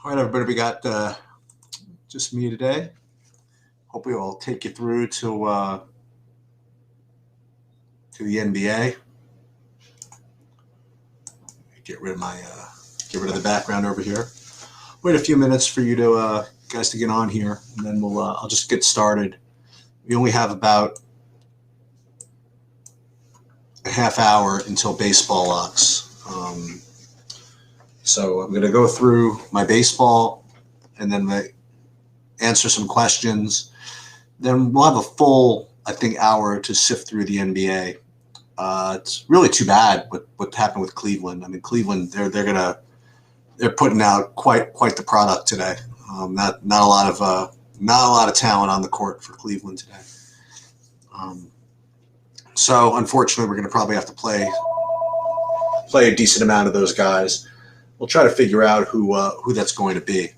All right, everybody, we got just me today. Hopefully, I'll take you through to the NBA. Get rid of the background over here. Wait a few minutes for you to guys to get on here, and then I'll just get started. We only have about a half hour until baseball locks. So I'm going to go through my baseball and then answer some questions. Then we'll have a full, I think, hour to sift through the NBA. It's really too bad what happened with Cleveland. I mean, Cleveland, they're putting out quite the product today. Not a lot of talent on the court for Cleveland today. So unfortunately, we're going to probably have to play a decent amount of those guys. We'll try to figure out who that's going to be.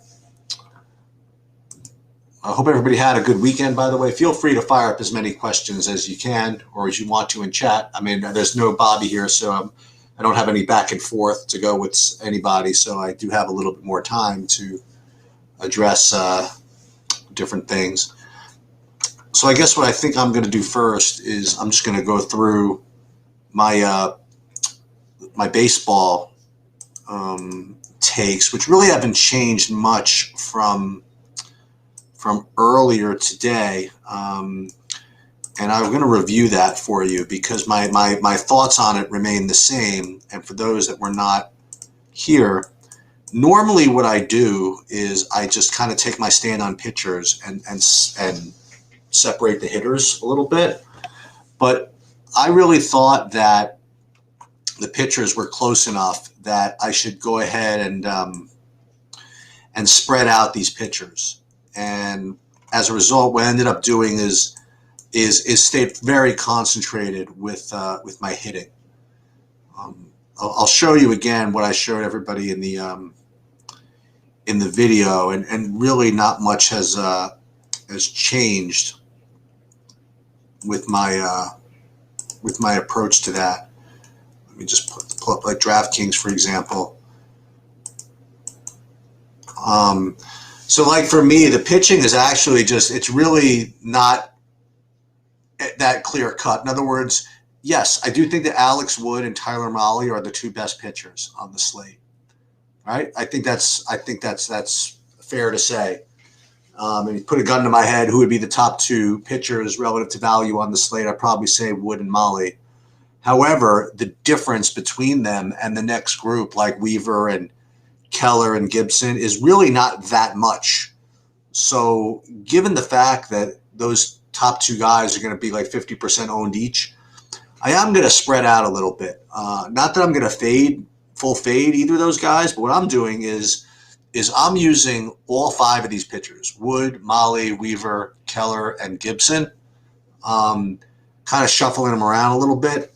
I hope everybody had a good weekend, by the way. Feel free to fire up as many questions as you can or as you want to in chat. I mean, there's no Bobby here, so I don't have any back and forth to go with anybody, so I do have a little bit more time to address different things. So I guess what I think I'm going to do first is I'm just going to go through my my baseball takes, which really haven't changed much from earlier today, and I'm going to review that for you because my thoughts on it remain the same. And for those that were not here, normally what I do is I just kind of take my stand on pitchers and separate the hitters a little bit. But I really thought that the pitchers were close enough that I should go ahead and spread out these pitchers. And as a result, what I ended up doing is stay very concentrated with my hitting. I'll show you again what I showed everybody in the video, and really not much has changed with my approach to that. Let me just pull up like DraftKings, for example. So like for me, the pitching is actually it's really not that clear cut. In other words, yes, I do think that Alex Wood and Tyler Mahle are the two best pitchers on the slate. Right? I think that's fair to say. And you put a gun to my head, who would be the top two pitchers relative to value on the slate? I'd probably say Wood and Mahle. However, the difference between them and the next group, like Weaver and Keller and Gibson, is really not that much. So given the fact that those top two guys are going to be like 50% owned each, I am going to spread out a little bit. Not that I'm going to full fade either of those guys, but what I'm doing is I'm using all five of these pitchers: Wood, Mahle, Weaver, Keller, and Gibson, kind of shuffling them around a little bit.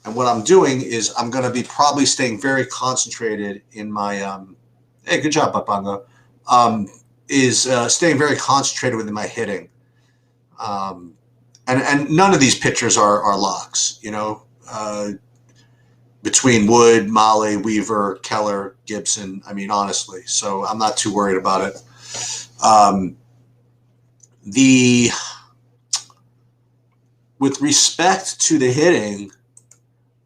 And what I'm doing is I'm going to be probably staying very concentrated in my hey, good job, Bapango. Staying very concentrated within my hitting. And none of these pitchers are locks, between Wood, Mahle, Weaver, Keller, Gibson. I mean, honestly, so I'm not too worried about it. With respect to the hitting,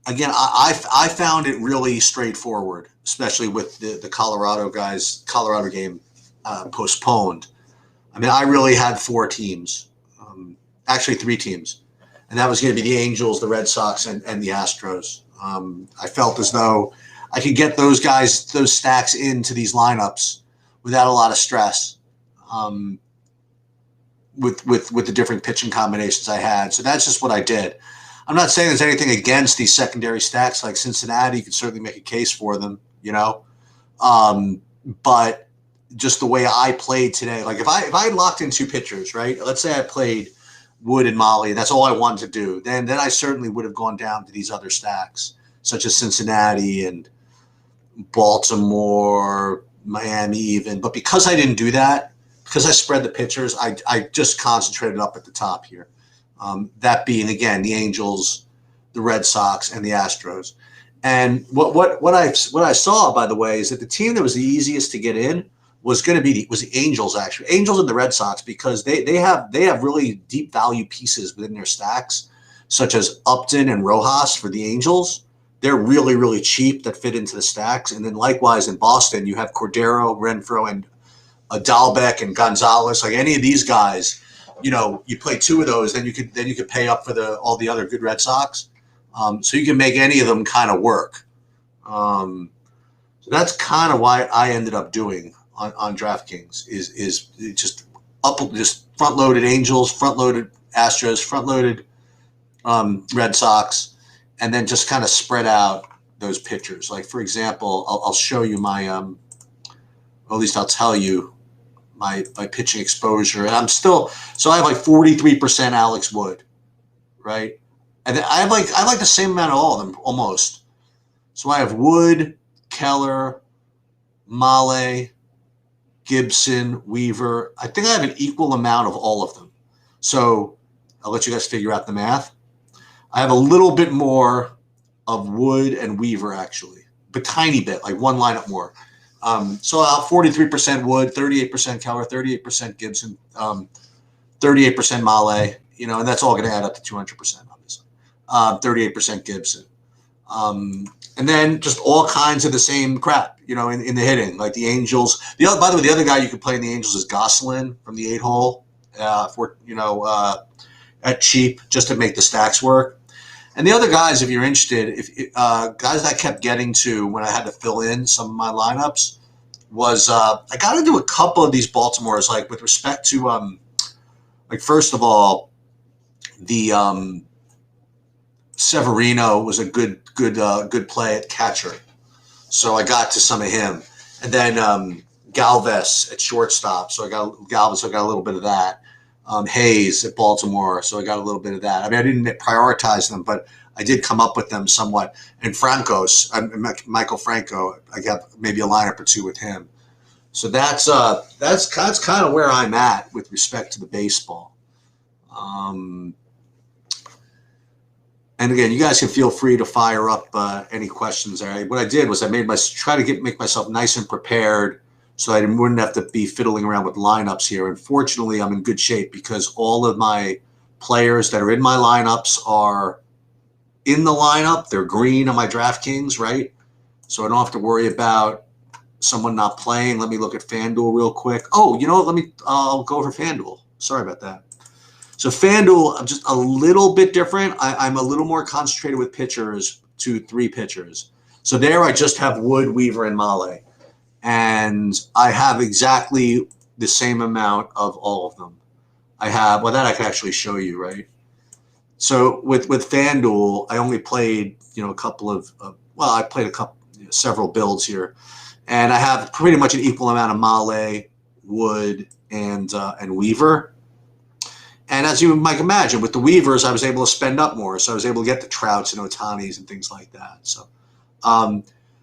again, I found it really straightforward, especially with the Colorado game postponed. I mean, I really had four teams, actually three teams, and that was going to be the Angels, the Red Sox, and the Astros. I felt as though I could get those stacks into these lineups without a lot of stress with the different pitching combinations I had. So that's just what I did. I'm not saying there's anything against these secondary stacks like Cincinnati. You could certainly make a case for them, but just the way I played today, like if I locked in two pitchers, right? Let's say I played Wood and Mahle, that's all I wanted to do. Then I certainly would have gone down to these other stacks, such as Cincinnati and Baltimore, Miami even. But because I didn't do that, because I spread the pitchers, I just concentrated up at the top here. That being, again, the Angels, the Red Sox, and the Astros. And what I saw, by the way, is that the team that was the easiest to get in was going to be the Angels, actually. Angels and the Red Sox, because they have really deep value pieces within their stacks, such as Upton and Rojas for the Angels. They're really, really cheap that fit into the stacks. And then likewise in Boston, you have Cordero, Renfroe, and Dalbec and Gonzalez. Like any of these guys, you play two of those, then you could pay up for all the other good Red Sox. So you can make any of them kind of work. So that's kind of why I ended up doing on DraftKings is just front loaded Angels, front loaded Astros, front loaded Red Sox, and then just kind of spread out those pitchers. Like for example, I'll show you my or at least I'll tell you my pitching exposure, and so I have like 43% Alex Wood, right? And I have like the same amount of all of them almost. So I have Wood, Keller, Male, Gibson, Weaver. I think I have an equal amount of all of them. So I'll let you guys figure out the math. I have a little bit more of Wood and Weaver actually, but tiny bit, like one lineup more. So I'll have 43% Wood, 38% Keller, 38% Gibson, 38% Male, and that's all going to add up to 200%, obviously. 38% Gibson. And then just all kinds of the same crap, in the hitting, like the Angels. By the way, the other guy you could play in the Angels is Gosselin from the 8-hole at cheap just to make the stacks work. And the other guys, if you're interested, guys that I kept getting to when I had to fill in some of my lineups was I got into a couple of these Baltimores, like with respect to first of all, the Severino was a good play at catcher, so I got to some of him, and then Galvez at shortstop, so I got a little bit of that. Hayes at Baltimore, so I got a little bit of that. I mean, I didn't prioritize them, but I did come up with them somewhat. And Michael Franco, I got maybe a lineup or two with him. So that's kind of where I'm at with respect to the baseball. And again, you guys can feel free to fire up any questions there. What I did was I make myself nice and prepared, so I wouldn't have to be fiddling around with lineups here. And fortunately, I'm in good shape because all of my players that are in my lineups are in the lineup. They're green on my DraftKings, right? So I don't have to worry about someone not playing. Let me look at Fanduel real quick. Oh, I'll go over Fanduel. Sorry about that. So Fanduel, I'm just a little bit different. I'm a little more concentrated with pitchers, 2-3 pitchers. So there I just have Wood, Weaver, and Male. And I have exactly the same amount of all of them. That I can actually show you, right? So with Fanduel, I only played, a couple of, I played several builds here. And I have pretty much an equal amount of Male, Wood, and Weaver. And as you might imagine, with the Weavers, I was able to spend up more. So I was able to get the Trouts and Otanis and things like that. So,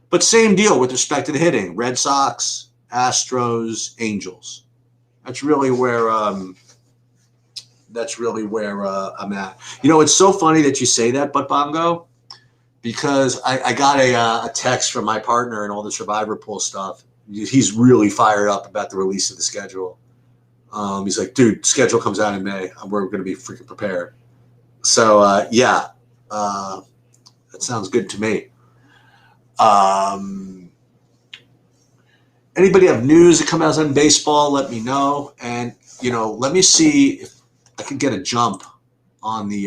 but same deal with respect to the hitting. Red Sox, Astros, Angels. That's really where I'm at. It's so funny that you say that, Butt Bongo, because I got a text from my partner and all the Survivor Pool stuff. He's really fired up about the release of the schedule. He's like, dude, schedule comes out in May. We're going to be freaking prepared. So, that sounds good to me. Anybody have news that come out in baseball, let me know. And, let me see if I can get a jump on the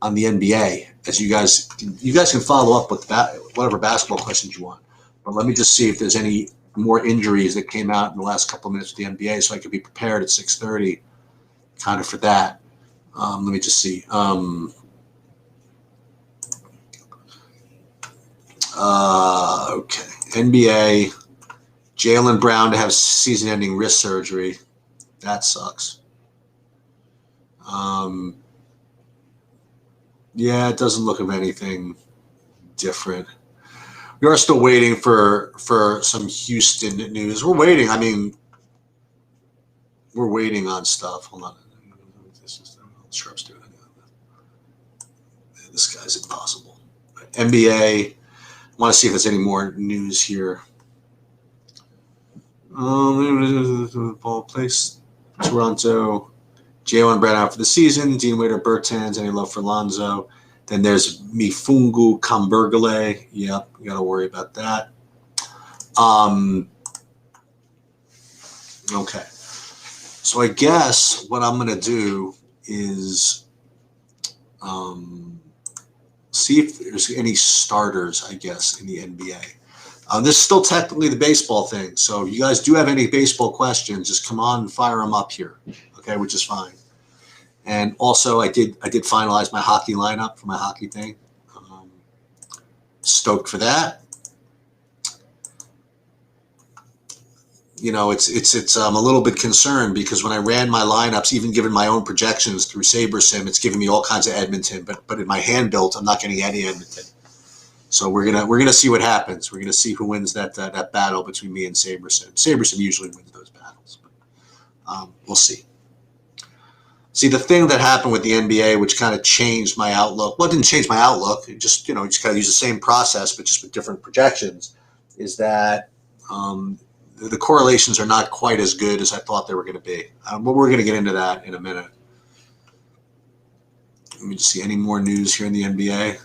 NBA, as you guys can follow up with whatever basketball questions you want. But let me just see if there's any more injuries that came out in the last couple of minutes of the NBA, so I could be prepared at 6:30, kind of for that. Let me just see. Okay, NBA. Jaylen Brown to have season-ending wrist surgery. That sucks. Yeah, it doesn't look of anything different. We are still waiting for some Houston news. We're waiting. I mean, we're waiting on stuff. Hold on. This guy's impossible. NBA. I want to see if there's any more news here. Ball place, Toronto. Jalen Brown out for the season. Dean Waiter, Bertans. Any love for Lonzo? Then there's Mifungu Kambergale. Yep, you got to worry about that. Okay. So I guess what I'm going to do is see if there's any starters, I guess, in the NBA. This is still technically the baseball thing. So if you guys do have any baseball questions, just come on and fire them up here, okay, which is fine. And also, I did finalize my hockey lineup for my hockey thing. Stoked for that. You know, it's I'm a little bit concerned because when I ran my lineups, even given my own projections through SaberSim, it's giving me all kinds of Edmonton. But in my hand built, I'm not getting any Edmonton. So we're gonna see what happens. We're gonna see who wins that battle between me and SaberSim. SaberSim usually wins those battles, but we'll see. See, the thing that happened with the NBA, which kind of changed my outlook. Well, it didn't change my outlook. It just, just kind of use the same process, but just with different projections. Is that the correlations are not quite as good as I thought they were going to be. But we're going to get into that in a minute. Let me just see any more news here in the NBA.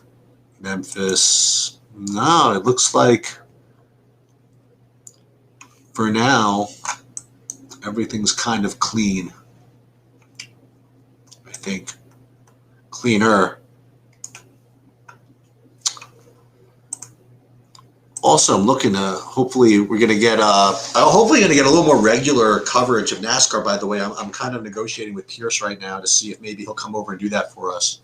Memphis. No, it looks like for now, everything's kind of clean. I think. Cleaner. Also, I'm looking to hopefully we're going to get a little more regular coverage of NASCAR. By the way, I'm kind of negotiating with Pierce right now to see if maybe he'll come over and do that for us,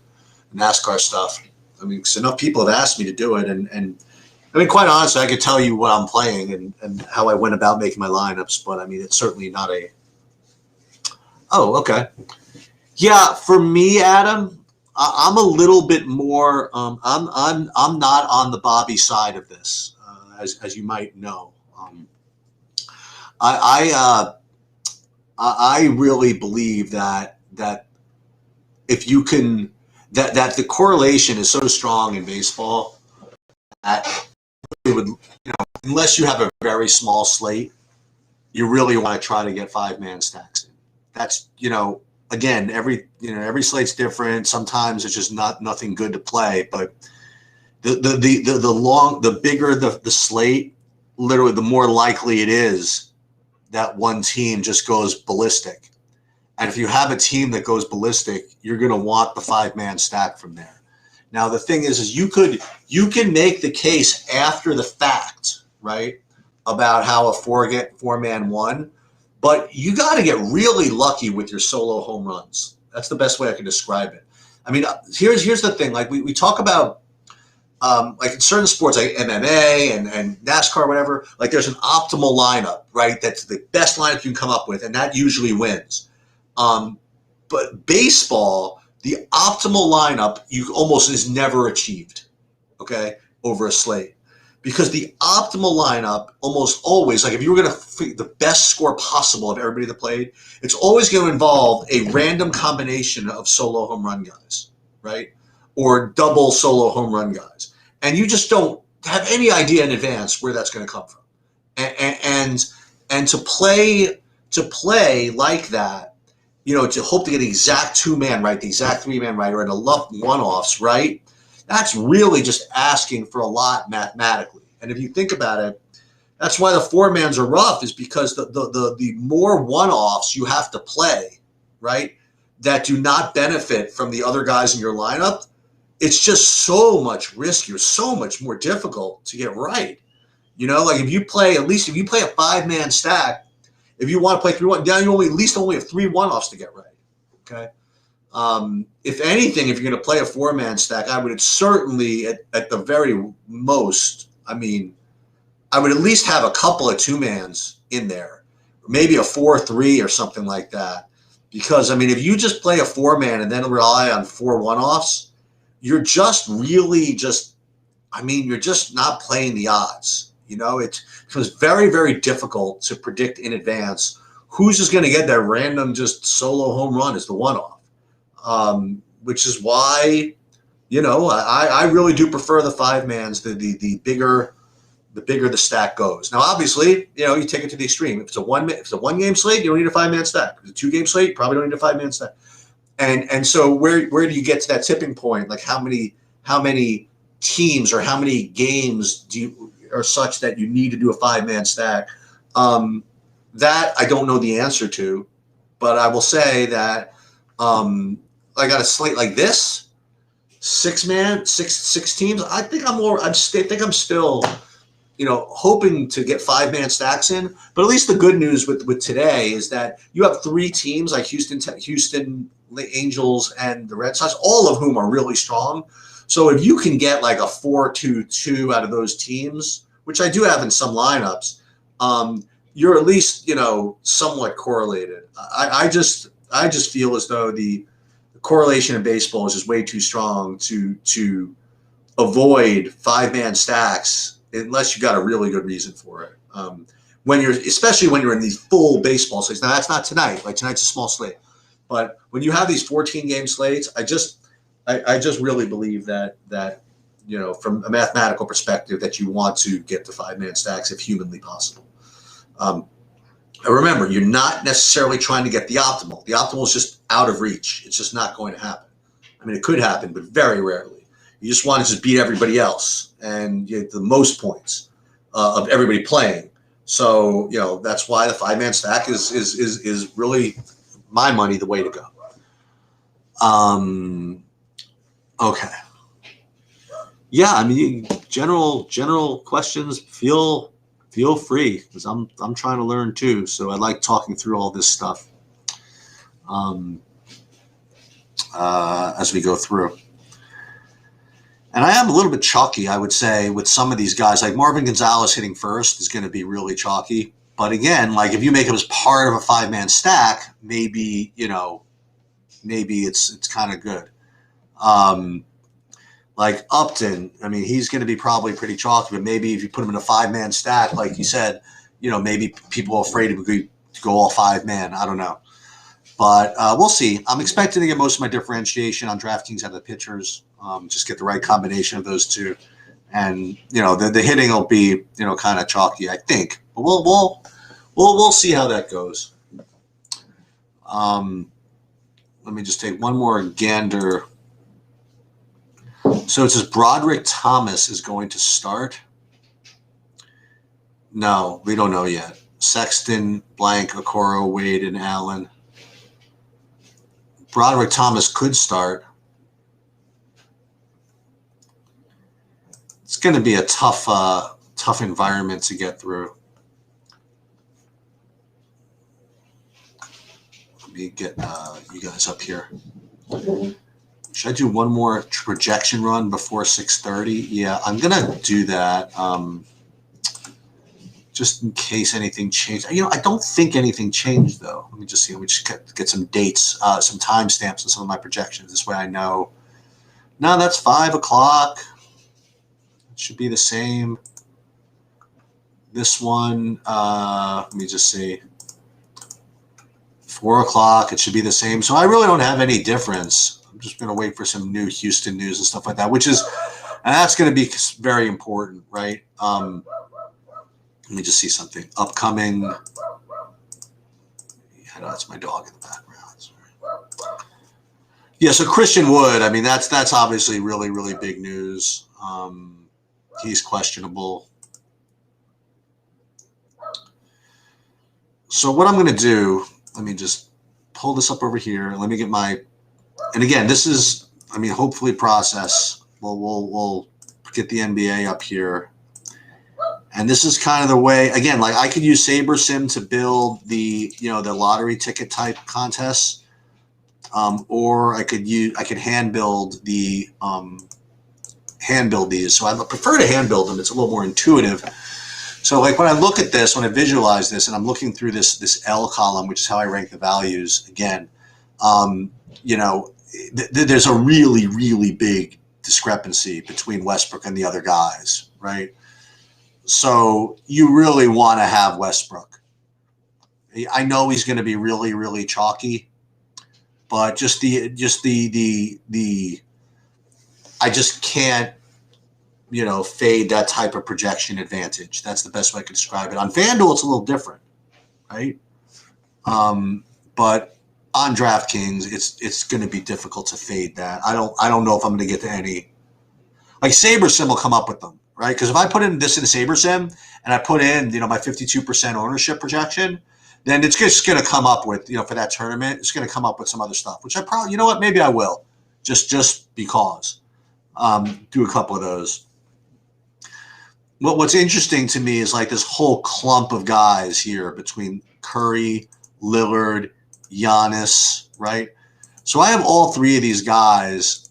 NASCAR stuff. I mean, because enough people have asked me to do it, and I mean, quite honestly, I could tell you what I'm playing and how I went about making my lineups, but I mean, it's certainly not a. Oh, okay, yeah. For me, Adam, I'm a little bit more. I'm not on the Bobby side of this. As you might know, I really believe that if you can that the correlation is so strong in baseball that it would unless you have a very small slate, you really want to try to get 5-man stacks in. That's again every slate's different. Sometimes it's just nothing good to play, but. The bigger the slate, literally, the more likely it is that one team just goes ballistic. And if you have a team that goes ballistic, you're going to want the 5-man stack from there. Now, the thing is you can make the case after the fact, right, about how a 4-man won, but you got to get really lucky with your solo home runs. That's the best way I can describe it. I mean, here's the thing. Like we talk about. Like in certain sports, like MMA and NASCAR, whatever, like there's an optimal lineup, right? That's the best lineup you can come up with, and that usually wins. But baseball, the optimal lineup almost is never achieved, okay, over a slate. Because the optimal lineup almost always, like if you were going to the best score possible of everybody that played, it's always going to involve a random combination of solo home run guys, right? Or double solo home run guys. And you just don't have any idea in advance where that's going to come from. And to play like that, to hope to get the exact 2-man right, the exact 3-man right, or in a luck one-offs, right? That's really just asking for a lot mathematically. And if you think about it, that's why the 4-mans are rough, is because the more one-offs you have to play, right, that do not benefit from the other guys in your lineup, it's just so much riskier, so much more difficult to get right. Like if you play a 5-man stack, if you want to play 3-1, now you at least only have 3 one-offs to get right. Okay. If anything, if you're going to play a 4-man stack, I would certainly at the very most, I would at least have a couple of 2-mans in there, maybe a 4-3 or something like that. Because if you just play a 4-man and then rely on 4 one-offs, you're just really you're just not playing the odds. It becomes very, very difficult to predict in advance who's just going to get that random just solo home run as the one-off, which is why I really do prefer the 5-mans. The bigger the stack goes. Now, obviously, you take it to the extreme. If it's a one game slate, you don't need a 5-man stack. If it's a 2-game slate, you probably don't need a 5-man stack. And so where do you get to that tipping point? Like how many teams or how many games are such that you need to do a 5-man stack? That I don't know the answer to, but I will say that I got a slate like this, 6-man, six teams. I think I'm still hoping to get 5-man stacks in. But at least the good news with today is that you have 3 teams like Houston, the Angels, and the Red Sox, all of whom are really strong. So if you can get like a 4-2-2 out of those teams, which I do have in some lineups, you're at least somewhat correlated. I just feel as though the correlation in baseball is just way too strong to avoid 5-man stacks unless you got a really good reason for it. Especially when you're in these full baseball slates. Now that's not tonight. Like tonight's a small slate, but when you have these 14-game slates, I just really believe that from a mathematical perspective that you want to get the 5-man stacks if humanly possible. Remember, you're not necessarily trying to get the optimal. The optimal is just out of reach. It's just not going to happen. I mean, it could happen, but very rarely. You just want to just beat everybody else and get the most points of everybody playing. So, that's why the 5-man stack is really my money the way to go. Okay. Yeah, I mean, general questions, feel free, because I'm trying to learn too. So I like talking through all this stuff as we go through. And I am a little bit chalky, I would say, with some of these guys. Like Marvin Gonzalez hitting first is going to be really chalky. But again, like if you make him as part of a 5-man stack, maybe it's kind of good. Like Upton, I mean, he's going to be probably pretty chalky, but maybe if you put him in a 5-man stack, like you said, maybe people are afraid to go all 5-man. I don't know. But we'll see. I'm expecting to get most of my differentiation on DraftKings out of the pitchers. Just get the right combination of those two. And, the hitting will be, kind of chalky, I think. But we'll see how that goes. Let me just take one more gander. So it says Broderick Thomas is going to start. No, we don't know yet. Sexton, Blank, Okoro, Wade, and Allen. Broderick Thomas could start. It's going to be a tough environment to get through. Let me get you guys up here. Should I do one more projection run before 6:30? Yeah, I'm going to do that just in case anything changed. I don't think anything changed, though. Let me just see. Let me just get some dates, some timestamps on some of my projections. This way I know. No, that's 5 o'clock. It should be the same. This one, let me just see. 4 o'clock, it should be the same. So I really don't have any difference. I'm just going to wait for some new Houston news and stuff like that, and that's going to be very important, right? Let me just see something. Upcoming. Yeah, that's my dog in the background. Sorry. Yeah, so Christian Wood, I mean, that's obviously really, really big news. He's questionable. So what I'm going to do, let me just pull this up over here. Let me get and again, this is, hopefully process. We'll get the NBA up here. And this is kind of the way, again, like I could use SaberSim to build the lottery ticket type contests. Or I could hand build these. So I prefer to hand build them. It's a little more intuitive. So like when I look at this, when I visualize this, and I'm looking through this L column, which is how I rank the values again, there's a really, really big discrepancy between Westbrook and the other guys, right? So you really want to have Westbrook. I know he's going to be really, really chalky, but just the I just can't, fade that type of projection advantage. That's the best way I can describe it. On FanDuel, it's a little different, right? But on DraftKings, it's going to be difficult to fade that. I don't know if I'm going to get to any. Like SaberSim will come up with them, right? Because if I put in this in SaberSim and I put in, my 52% ownership projection, then it's just going to come up with, for that tournament, it's going to come up with some other stuff, which I probably, maybe I will, just because. Do a couple of those. What's interesting to me is like this whole clump of guys here between Curry, Lillard, Giannis, right? So I have all three of these guys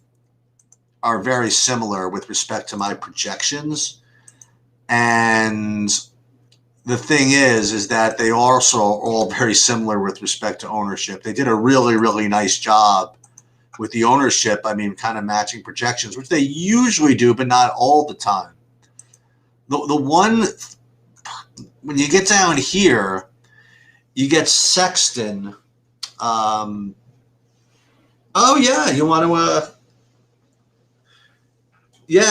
are very similar with respect to my projections. And the thing is that they also are all very similar with respect to ownership. They did a really, really nice job with the ownership. I mean, kind of matching projections, which they usually do, but not all the time. The one, when you get down here, you get Sexton. You want to,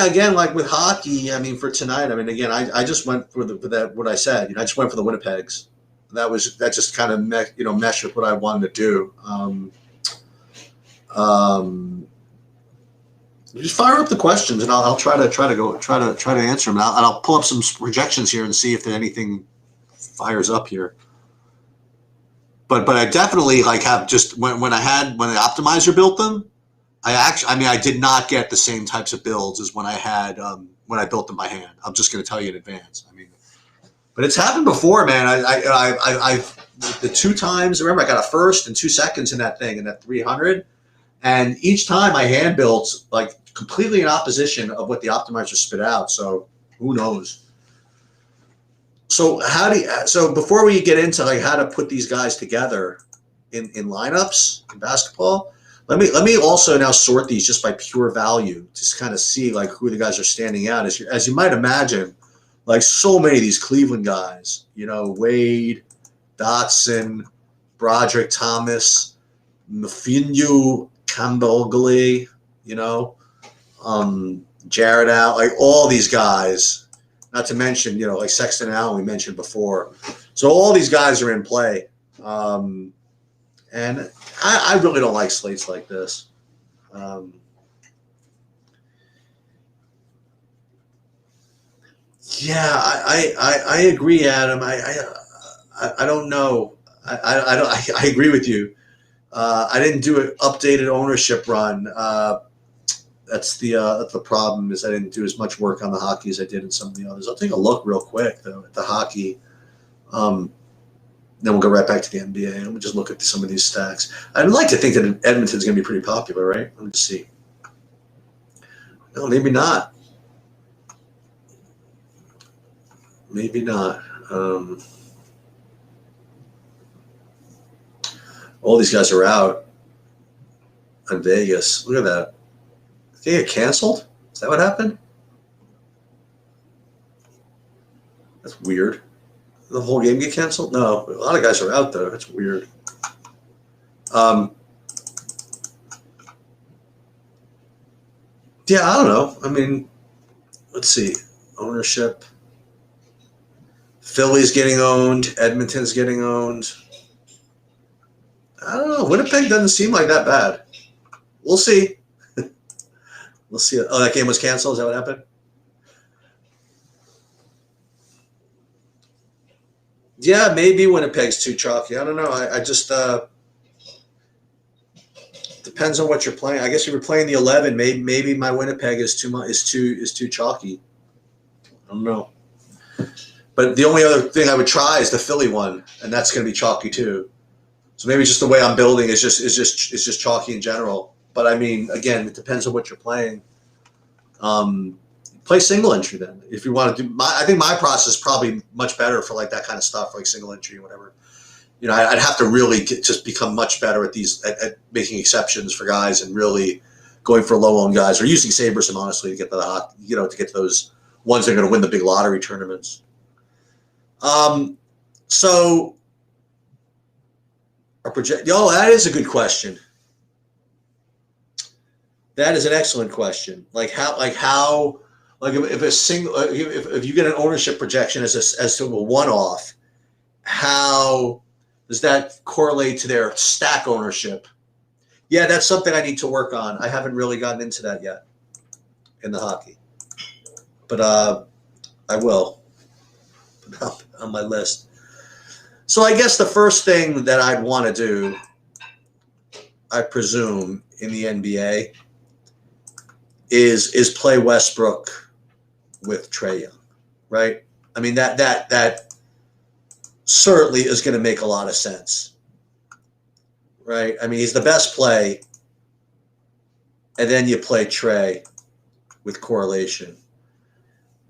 again, like with hockey, I mean, for tonight, I mean, again, I just went for that, what I said, I just went for the Winnipegs. That just kind of, meshed with what I wanted to do. Just fire up the questions, and I'll try to answer them. And I'll pull up some projections here and see if anything fires up here. But I definitely have just when the optimizer built them, I did not get the same types of builds as when I had when I built them by hand. I'm just going to tell you in advance. I mean, but it's happened before, man. I've the two times. Remember, I got a first and 2 seconds in that thing in that 300. And each time I hand built completely in opposition of what the optimizer spit out. So who knows? So so before we get into how to put these guys together in lineups in basketball, let me also now sort these just by pure value, just kind of see who the guys are standing out. As you might imagine, so many of these Cleveland guys, Wade, Dotson, Broderick Thomas, Fanduel, Campbell, Jared Allen, all these guys, not to mention, Sexton Allen we mentioned before. So all these guys are in play. And I really don't like slates like this. I agree, Adam. I don't know. I agree with you. I didn't do an updated ownership run. That's the problem, is I didn't do as much work on the hockey as I did in some of the others. I'll take a look real quick though at the hockey. Then we'll go right back to the NBA and we'll just look at some of these stacks. I'd like to think that Edmonton's going to be pretty popular, right? Let me just see. No, maybe not. Maybe not. All these guys are out on Vegas. Look at that. Did they get canceled? Is that what happened? That's weird. Did the whole game get canceled? No. A lot of guys are out, though. That's weird. I don't know. I mean, let's see. Ownership. Philly's getting owned. Edmonton's getting owned. I don't know. Winnipeg doesn't seem like that bad. We'll see. We'll see. Oh, that game was canceled? Is that what happened? Yeah, maybe Winnipeg's too chalky. I don't know. I just depends on what you're playing. I guess if you're playing the 11, maybe my Winnipeg is too chalky. I don't know. But the only other thing I would try is the Philly one, and that's going to be chalky too. So maybe just the way I'm building is just chalky in general. But I mean, again, it depends on what you're playing. Play single entry then. If you want to do, I think my process is probably much better for that kind of stuff, like single entry or whatever. I'd have to really just become much better at at making exceptions for guys and really going for low owned guys, or using SaberSim honestly to get to to get to those ones that are going to win the big lottery tournaments. So our that is a good question. That is an excellent question. Like if a single, if you get an ownership projection as to a one-off, how does that correlate to their stack ownership? Yeah, that's something I need to work on. I haven't really gotten into that yet in the hockey, but I will put up on my list. So I guess the first thing that I'd want to do, I presume, in the NBA is play Westbrook with Trae Young, right? I mean that certainly is going to make a lot of sense, right? I mean, he's the best play, and then you play Trae with correlation.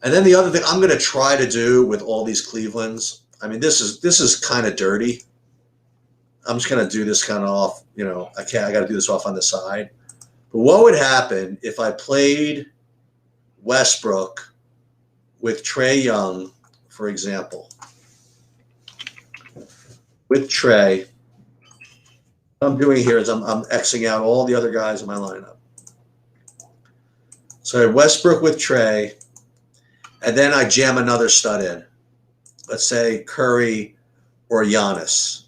And then the other thing I'm going to try to do with all these Clevelands, I mean, this is kind of dirty. I'm just going to do this kind of off, I got to do this off on the side. But what would happen if I played Westbrook with Trae Young, for example? With Trae, what I'm doing here is I'm Xing out all the other guys in my lineup. So I have Westbrook with Trae, and then I jam another stud in. Let's say Curry or Giannis.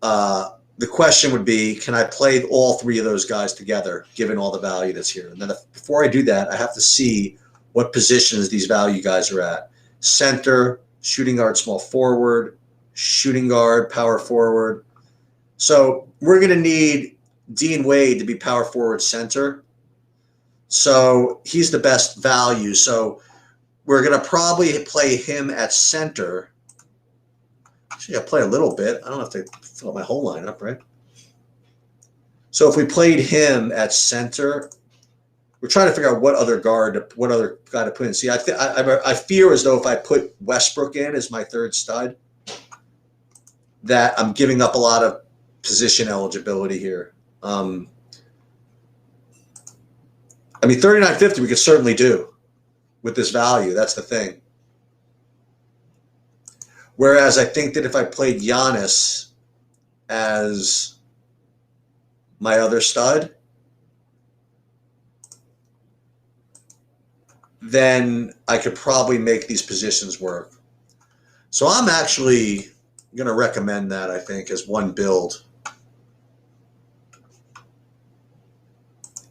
The question would be, can I play all three of those guys together, given all the value that's here? And then before I do that, I have to see what positions these value guys are at. Center, shooting guard, small forward, shooting guard, power forward. So we're going to need Dean Wade to be power forward center. So he's the best value. So we're going to probably play him at center. Actually, I play a little bit. I don't have to fill up my whole lineup, right? So if we played him at center, we're trying to figure out what other guy to put in. See, I fear as though if I put Westbrook in as my third stud, that I'm giving up a lot of position eligibility here. I mean, 39.50 we could certainly do with this value. That's the thing. Whereas I think that if I played Giannis as my other stud, then I could probably make these positions work. So I'm actually going to recommend that, I think, as one build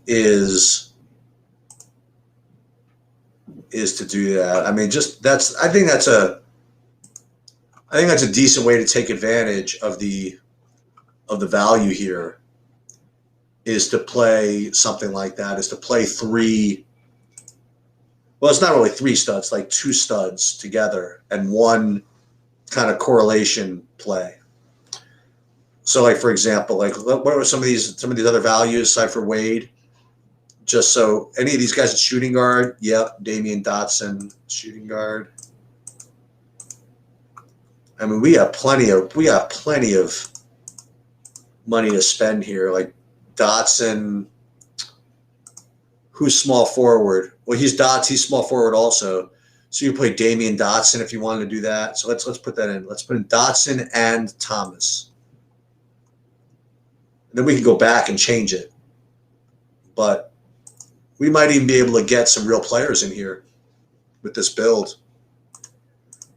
is to do that. I mean, I think that's a decent way to take advantage of the value here, is to play something like that, is to play three. Well, it's not really three studs, like two studs together and one kind of correlation play. So, like, for example, like what are some of these other values aside for Wade? Just so any of these guys at shooting guard, yep, Damien, Dotson, shooting guard. I mean, we got plenty of money to spend here. Like Dotson, who's small forward? Well, he's small forward also. So you play Damien Dotson if you wanted to do that. So let's put that in. Let's put in Dotson and Thomas. And then we can go back and change it. But we might even be able to get some real players in here with this build.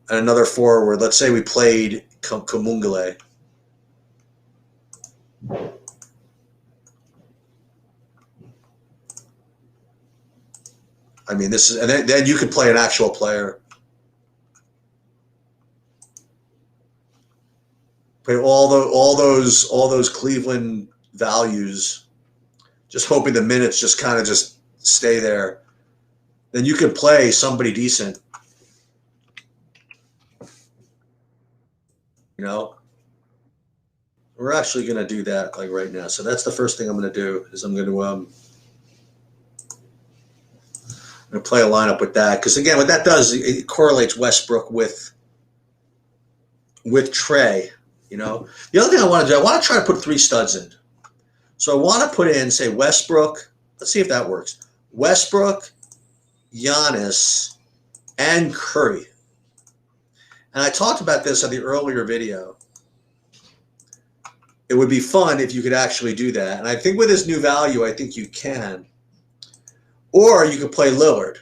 And another forward. Let's say we played Kamungale. I mean, this is, and then you could play an actual player. Play all those Cleveland values, just hoping the minutes just kind of just stay there. Then you could play somebody decent. We're actually going to do that like right now. So that's the first thing I'm going to do, is I'm going to play a lineup with that, because again, what that does, it correlates Westbrook with Trae. The other thing I want to do, I want to try to put three studs in. So I want to put in, say, Westbrook. Let's see if that works. Westbrook, Giannis, and Curry. And I talked about this on the earlier video. It would be fun if you could actually do that. And I think with this new value, I think you can. Or you could play Lillard.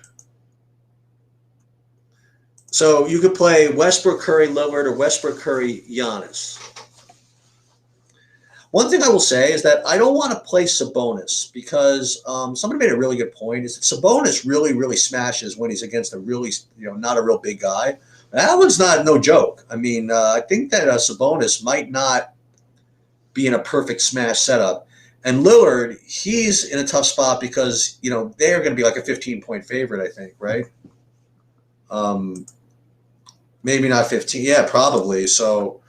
So you could play Westbrook, Curry, Lillard, or Westbrook, Curry, Giannis. One thing I will say is that I don't want to play Sabonis because somebody made a really good point. Is that Sabonis really, really smashes when he's against a really, not a real big guy. That one's not no joke. I mean, I think that Sabonis might not be in a perfect smash setup. And Lillard, he's in a tough spot because, they're going to be like a 15-point favorite, I think, right? Maybe not 15. Yeah, probably. So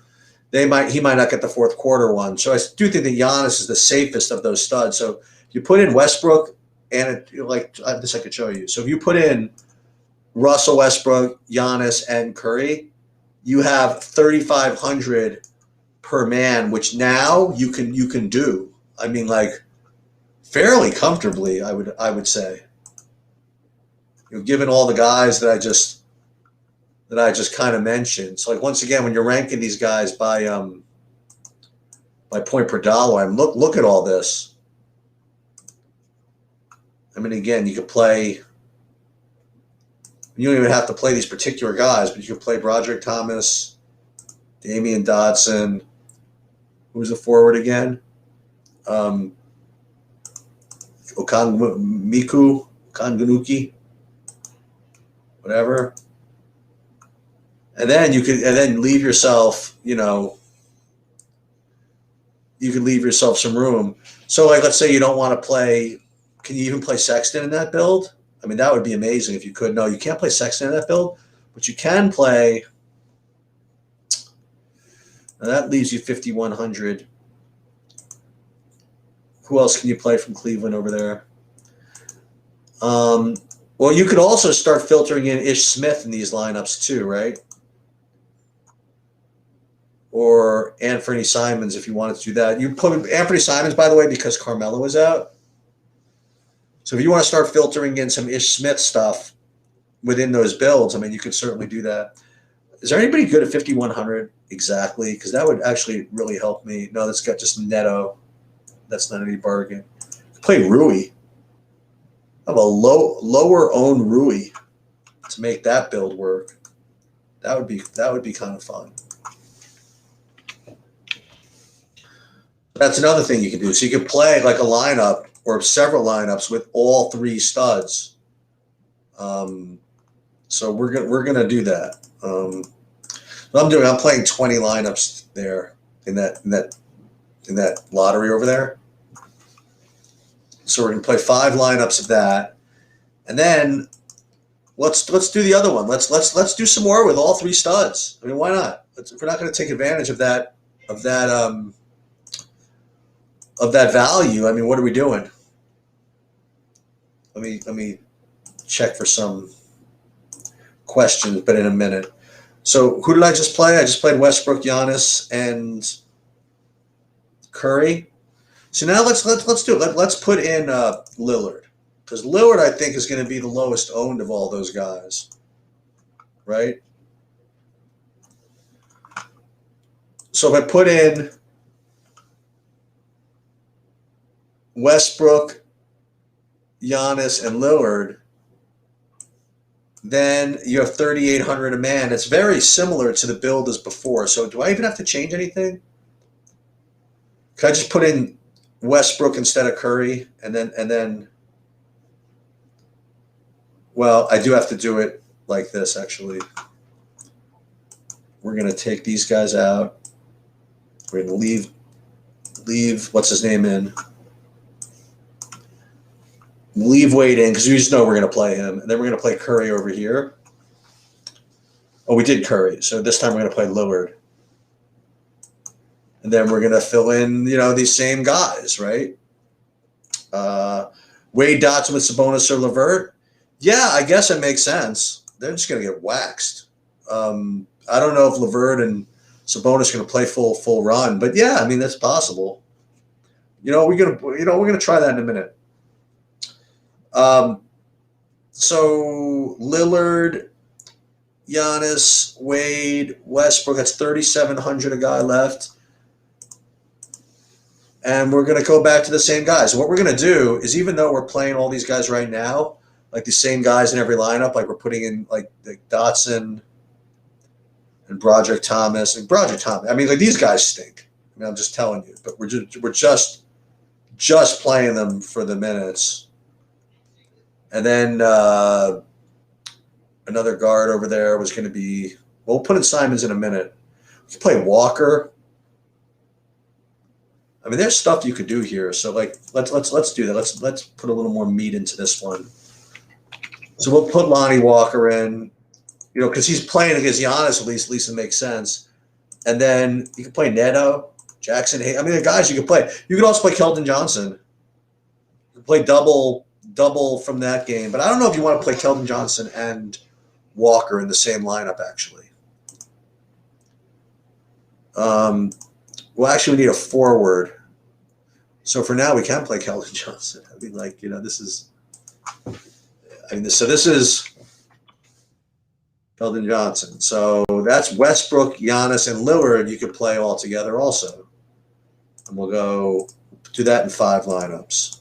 he might not get the fourth quarter one. So I do think that Giannis is the safest of those studs. So you put in Westbrook, and this I could show you. So if you put in Russell Westbrook, Giannis, and Curry, you have 3,500 per man, which now you can do. I mean, like fairly comfortably, I would say. Given all the guys that I just kind of mentioned. So like once again, when you're ranking these guys by point per dollar, look at all this. I mean, again, you could play. You don't even have to play these particular guys, but you could play Broderick Thomas, Damien, Dotson. Who's the forward again? Okanganuki, whatever. And then you could leave yourself, you could leave yourself some room. So like, let's say you don't want to play, can you even play Sexton in that build? I mean, that would be amazing if you could. No, you can't play Sexton in that build, but you can play. Now that leaves you 5,100. Who else can you play from Cleveland over there? Well, you could also start filtering in Ish Smith in these lineups too, right? Or Anthony Simons if you wanted to do that. You put Anthony Simons, by the way, because Carmelo is out. So if you want to start filtering in some Ish Smith stuff within those builds, I mean, you could certainly do that. Is there anybody good at 5,100 exactly? Because that would actually really help me. No, that's got just Neto. That's not any bargain. Play Rui. I have a lower owned Rui to make that build work. That would be kind of fun. That's another thing you can do. So you can play like a lineup or several lineups with all three studs. So we're gonna do that. What I'm playing 20 lineups there in that lottery over there. So we're gonna play 5 lineups of that, and then let's do the other one. Let's do some more with all 3 studs. I mean, why not? If we're not going to take advantage of that value, I mean, what are we doing? Let me check for some questions, but in a minute. So who did I just play? I just played Westbrook, Giannis, and Curry. So now let's do it. Let's put in Lillard, because Lillard I think is going to be the lowest owned of all those guys, right? So if I put in Westbrook, Giannis, and Lillard, then you have 3,800 a man. It's very similar to the build as before. So do I even have to change anything? Can I just put in Westbrook instead of Curry, and then well, I do have to do it like this actually. We're going to take these guys out. We're going to leave what's his name in. Leave Wade in because we just know we're going to play him, and then we're going to play Curry over here. Oh, we did Curry, so this time we're going to play Lillard. And then we're going to fill in, these same guys, right? Wade, Dotson with Sabonis or LeVert. Yeah, I guess it makes sense. They're just going to get waxed. I don't know if LeVert and Sabonis are going to play full run, but yeah, I mean that's possible. We're gonna try that in a minute. So Lillard, Giannis, Wade, Westbrook. That's 3,700 a guy left. And we're going to go back to the same guys. What we're going to do is, even though we're playing all these guys right now, like the same guys in every lineup, like we're putting in like the Dotson and Broderick Thomas. And Broderick Thomas, I mean, like these guys stink. I mean, I'm just telling you. But we're just playing them for the minutes. And then another guard over there was going to be. Well, we'll put in Simons in a minute. We can play Walker. I mean, there's stuff you could do here. So, like, let's do that. Let's put a little more meat into this one. So we'll put Lonnie Walker in, you know, because he's playing against Giannis. At least it makes sense. And then you can play Neto, Jackson. I mean, the guys you can play. You can also play Keldon Johnson. You can play double from that game. But I don't know if you want to play Keldon Johnson and Walker in the same lineup. Actually, well, actually, we need a forward. So for now, we can play Keldon Johnson. I mean, like, you know, this is Keldon Johnson. So that's Westbrook, Giannis, and Lillard you could play all together also. And we'll go do that in 5 lineups.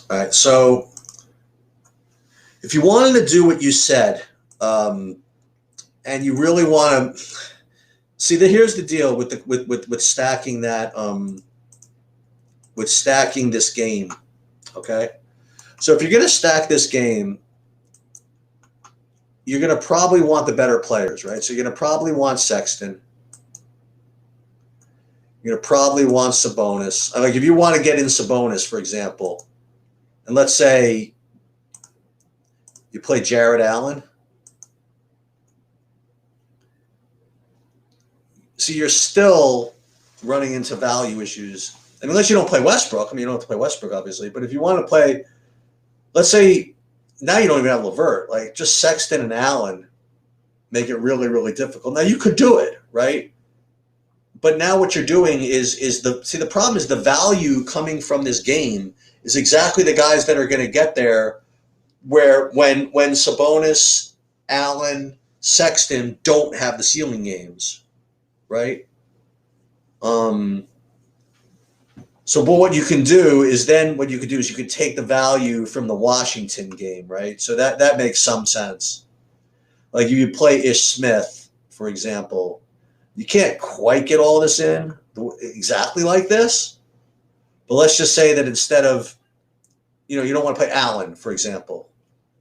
All right, so if you wanted to do what you said, and you really want to see that, here's the deal with stacking that, with stacking this game. Okay, so if you're going to stack this game, you're going to probably want the better players, right? So you're going to probably want Sexton. You're going to probably want Sabonis. Like if you want to get in Sabonis, for example, and let's say you play Jared Allen. So you're still running into value issues. And unless you don't play Westbrook. I mean, you don't have to play Westbrook, obviously. But if you want to play, let's say now you don't even have LeVert. Like just Sexton and Allen make it really, really difficult. Now you could do it, right? But now what you're doing is the problem is the value coming from this game is exactly the guys that are going to get there where when Sabonis, Allen, Sexton don't have the ceiling games, right? So but what you can do is you could take the value from the Washington game, right? So that makes some sense. Like if you play Ish Smith, for example, you can't quite get all this in exactly like this. But let's just say that instead of, you know, you don't want to play Allen, for example,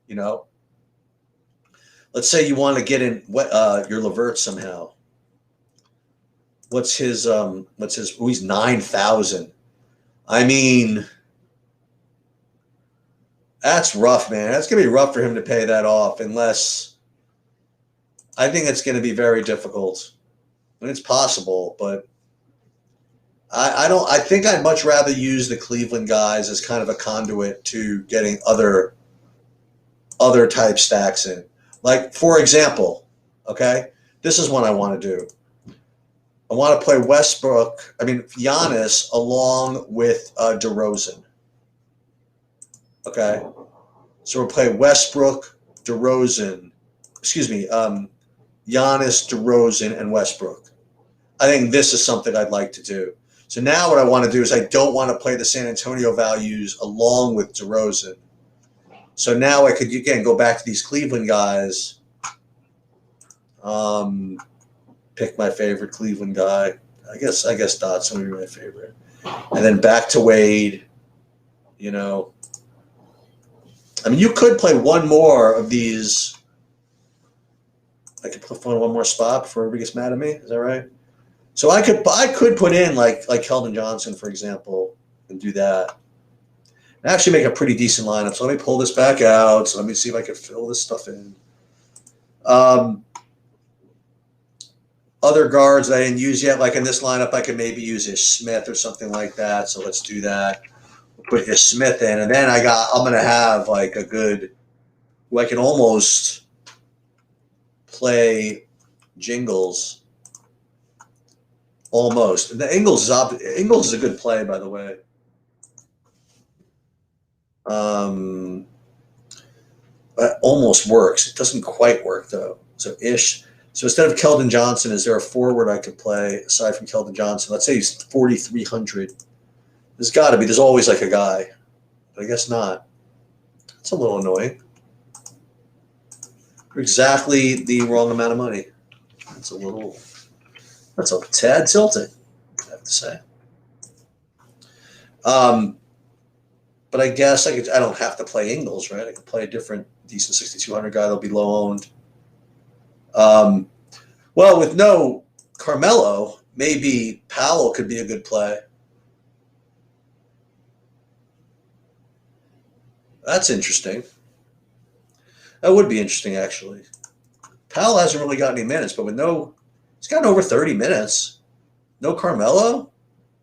you know. Let's say you want to get in your LeVert somehow. What's his he's 9,000. I mean, that's rough, man. That's going to be rough for him to pay that off unless I think it's going to be very difficult. And it's possible, but I think I'd much rather use the Cleveland guys as kind of a conduit to getting other type stacks in. Like, for example, okay, this is what I want to do. I want to play Giannis along with DeRozan. Okay, so we'll play Westbrook, DeRozan. Giannis, DeRozan, and Westbrook. I think this is something I'd like to do. So now what I want to do is I don't want to play the San Antonio values along with DeRozan. So now I could, again, go back to these Cleveland guys. Pick my favorite Cleveland guy. I guess Dotson would be my favorite. And then back to Wade, you know. I mean, you could play one more of these. I could put one more spot before everybody gets mad at me. Is that right? So I could put in like Keldon Johnson, for example, and do that. And actually make a pretty decent lineup. So let me pull this back out. So let me see if I can fill this stuff in. Other guards that I didn't use yet, like in this lineup, I could maybe use Ish Smith or something like that. So let's do that. We'll put Ish Smith in, and then I'm gonna have like a good. I can almost play Jingles. Almost. The Ingles is a good play, by the way. that almost works. It doesn't quite work though. So ish. So instead of Keldon Johnson, is there a forward I could play aside from Keldon Johnson? Let's say he's 4,300. There's got to be. There's always like a guy, but I guess not. It's a little annoying. For exactly the wrong amount of money. That's a tad tilting, I have to say. But I guess I don't have to play Ingles, right? I could play a different decent 6,200 guy that'll be low owned. Well, with no Carmelo, maybe Powell could be a good play. That's interesting. That would be interesting, actually. Powell hasn't really got any minutes, but he's gotten over 30 minutes. No Carmelo?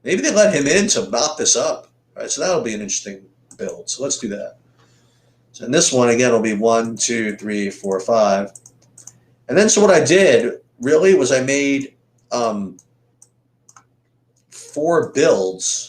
Maybe they let him in to mop this up. All right, so that'll be an interesting build. So let's do that. So in this one, again, will be 1, 2, 3, 4, 5. And then so what I did really was I made 4 builds.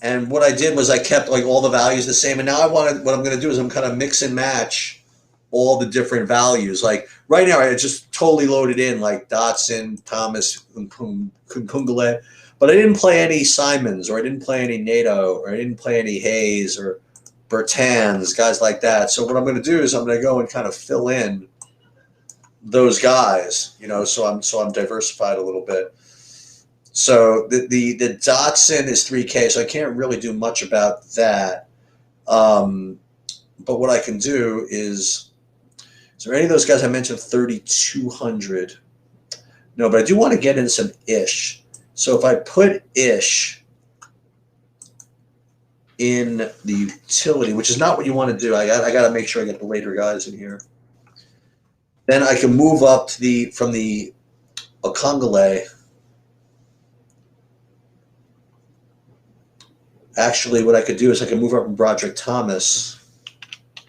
And what I did was I kept like all the values the same. And now what I'm going to do is I'm kind of mix and match all the different values. Like right now, I just totally loaded in like Dotson, Thomas, Kungale. But I didn't play any Simons, or I didn't play any NATO, or I didn't play any Hayes or Bertans, guys like that. So what I'm going to do is I'm going to go and kind of fill in those guys, so I'm diversified a little bit. So the Dotson is 3K, so I can't really do much about that. But what I can do is there any of those guys I mentioned 3,200? No, but I do want to get in some Ish. So if I put Ish in the utility, which is not what you want to do, I got to make sure I get the later guys in here. Then I can move up to from the Okongale. Actually, what I could do is I can move up from Broderick Thomas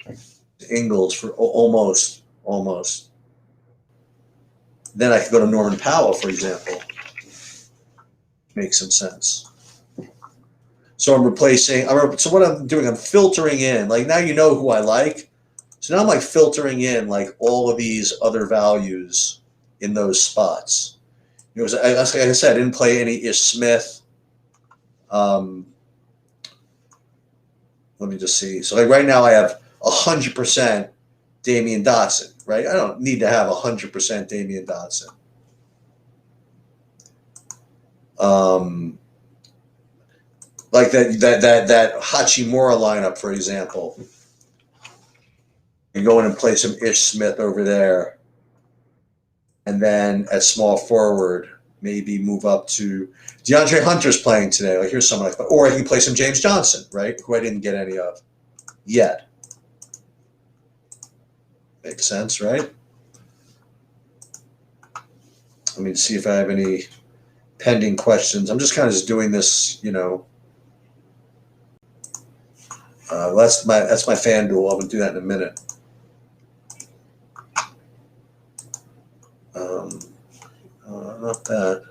to Ingles for almost. Then I could go to Norman Powell, for example. Makes some sense. So I'm replacing. So what I'm doing, I'm filtering in. Like now you know who I like. So now I'm like filtering in like all of these other values in those spots. Like I said, I didn't play any Ish Smith. Let me just see. So like right now I have 100% Damien Dotson, right? I don't need to have 100% Damien Dotson. Like that Hachimura lineup, for example. You go in and play some Ish Smith over there. And then at small forward, maybe move up to DeAndre Hunter's playing today. Like here's someone or I can play some James Johnson, right? Who I didn't get any of yet. Makes sense, right? Let me see if I have any pending questions. I'm just kind of doing this, that's my Fanduel. I'm gonna do that in a minute. Not that.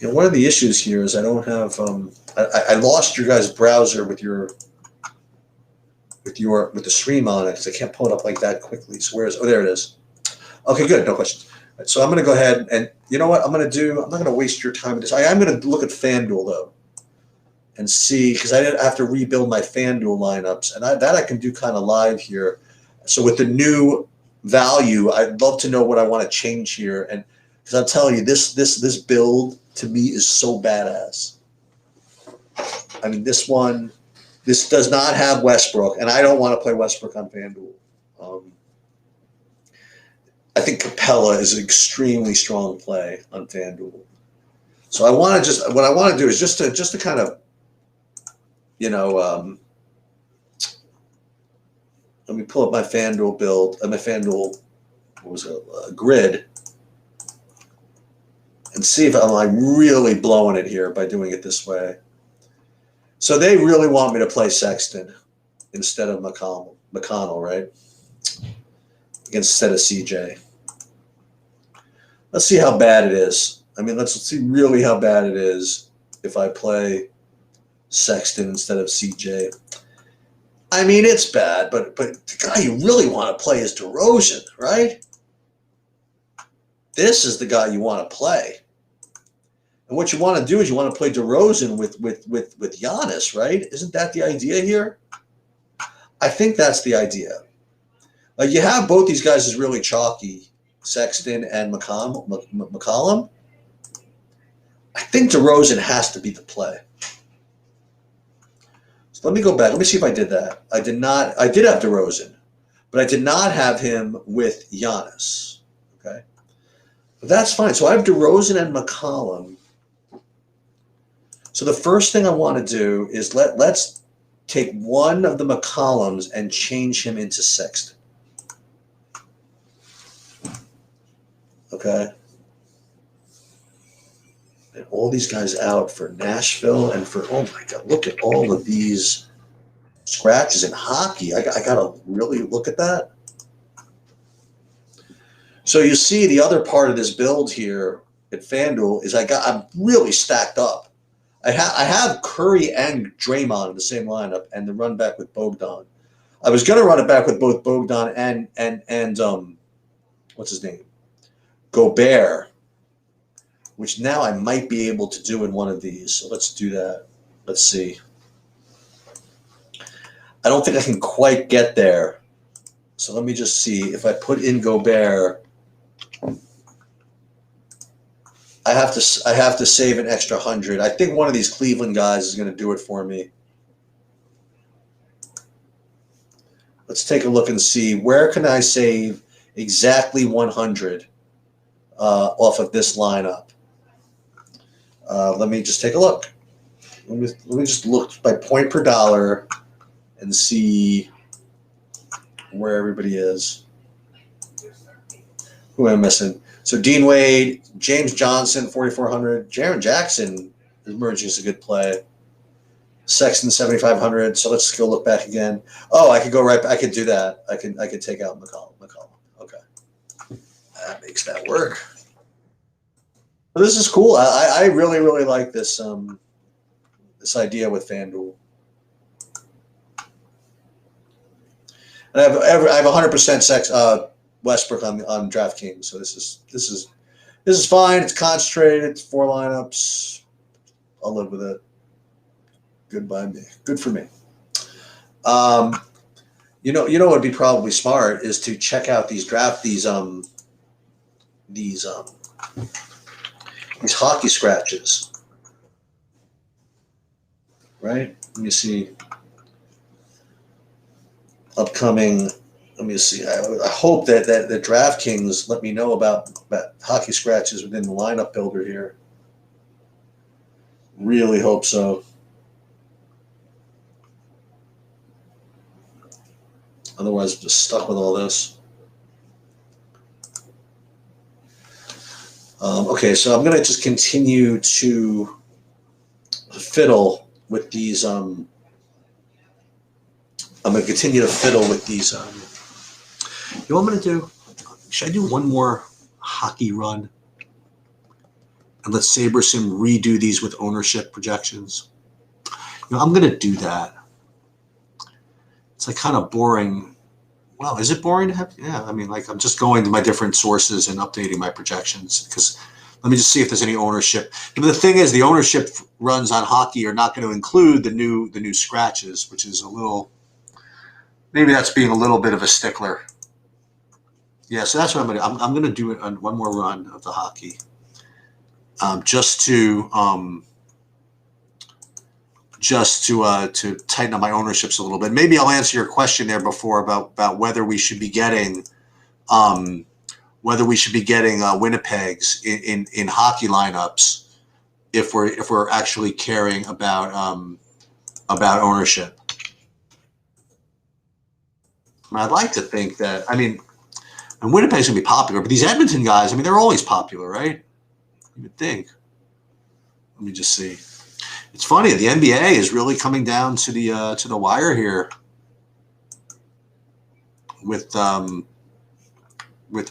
One of the issues here is I don't have. I lost your guys' browser with the stream on it because I can't pull it up like that quickly. So there it is. Okay, good. No questions. Right, so I'm going to go ahead and you know what I'm going to do. I'm not going to waste your time with this. I am going to look at Fanduel though, and see because I have to rebuild my Fanduel lineups, and that I can do kind of live here. So with the new value, I'd love to know what I want to change here, and because I'll tell you this build to me is so badass. I mean, this does not have Westbrook, and I don't want to play Westbrook on FanDuel. I think Capella is an extremely strong play on FanDuel. So what I want to do is just to kind of, let me pull up my FanDuel build, my FanDuel, grid, and see if I'm like really blowing it here by doing it this way. So they really want me to play Sexton instead of McConnell, right? Instead of CJ. Let's see how bad it is. I mean, let's see really how bad it is if I play Sexton instead of CJ. I mean, it's bad, but the guy you really want to play is DeRozan, right? This is the guy you want to play. And what you want to do is you want to play DeRozan with Giannis, right? Isn't that the idea here? I think that's the idea. Like, you have both these guys as really chalky, Sexton and McCollum. I think DeRozan has to be the play. So let me go back. Let me see if I did that. I did not. I did have DeRozan, but I did not have him with Giannis. Okay, but that's fine. So I have DeRozan and McCollum. So the first thing I want to do is let's take one of the McCollums and change him into Sexton. Okay. And all these guys out for Nashville and for, oh my God, look at all of these scratches in hockey. I got to really look at that. So you see the other part of this build here at Fanduel is I'm really stacked up. I have Curry and Draymond in the same lineup and the run back with Bogdan. I was going to run it back with both Bogdan and what's his name? Gobert, which now I might be able to do in one of these. So let's do that. Let's see. I don't think I can quite get there. So let me just see. If I put in Gobert, I have to save an extra 100. I think one of these Cleveland guys is going to do it for me. Let's take a look and see, where can I save exactly 100 off of this lineup. Let me just take a look. Let me just look by point per dollar and see where everybody is. Who am I missing? So Dean Wade, James Johnson, 4,400. Jaren Jackson is emerging as a good play. Sexton, 7,500. So let's go look back again. Oh, I could go right back. I could do that. I could take out McCollum. Okay. That makes that work. But this is cool. I really, really like this this idea with FanDuel. And I have 100% Westbrook on DraftKings, so this is fine. It's concentrated. It's 4 lineups. I'll live with it. Good by me. Good for me. You know what would be probably smart is to check out these hockey scratches. Right? Let me see. Upcoming. Let me see. I hope that the DraftKings let me know about hockey scratches within the lineup builder here. Really hope so. Otherwise, I'm just stuck with all this. Okay, so I'm going to just continue to fiddle with these. I'm going to continue to fiddle with these. You know what I'm going to do? Should I do one more hockey run? And let Sabersim redo these with ownership projections? You know, I'm going to do that. It's like kind of boring. Well, is it boring to have? Yeah, I mean, like I'm just going to my different sources and updating my projections because let me just see if there's any ownership. And the thing is, the ownership runs on hockey are not going to include the new scratches, which is a little. Maybe that's being a little bit of a stickler. Yeah, so that's what I'm going to do. I'm going to do one more run of the hockey, just to tighten up my ownerships a little bit. Maybe I'll answer your question there before about whether we should be getting Winnipegs in hockey lineups if we're actually caring about ownership. I mean, I'd like to think that. I mean, and Winnipeg's gonna be popular, but these Edmonton guys, I mean, they're always popular, right? You would think. Let me just see. It's funny. The NBA is really coming down to the wire here with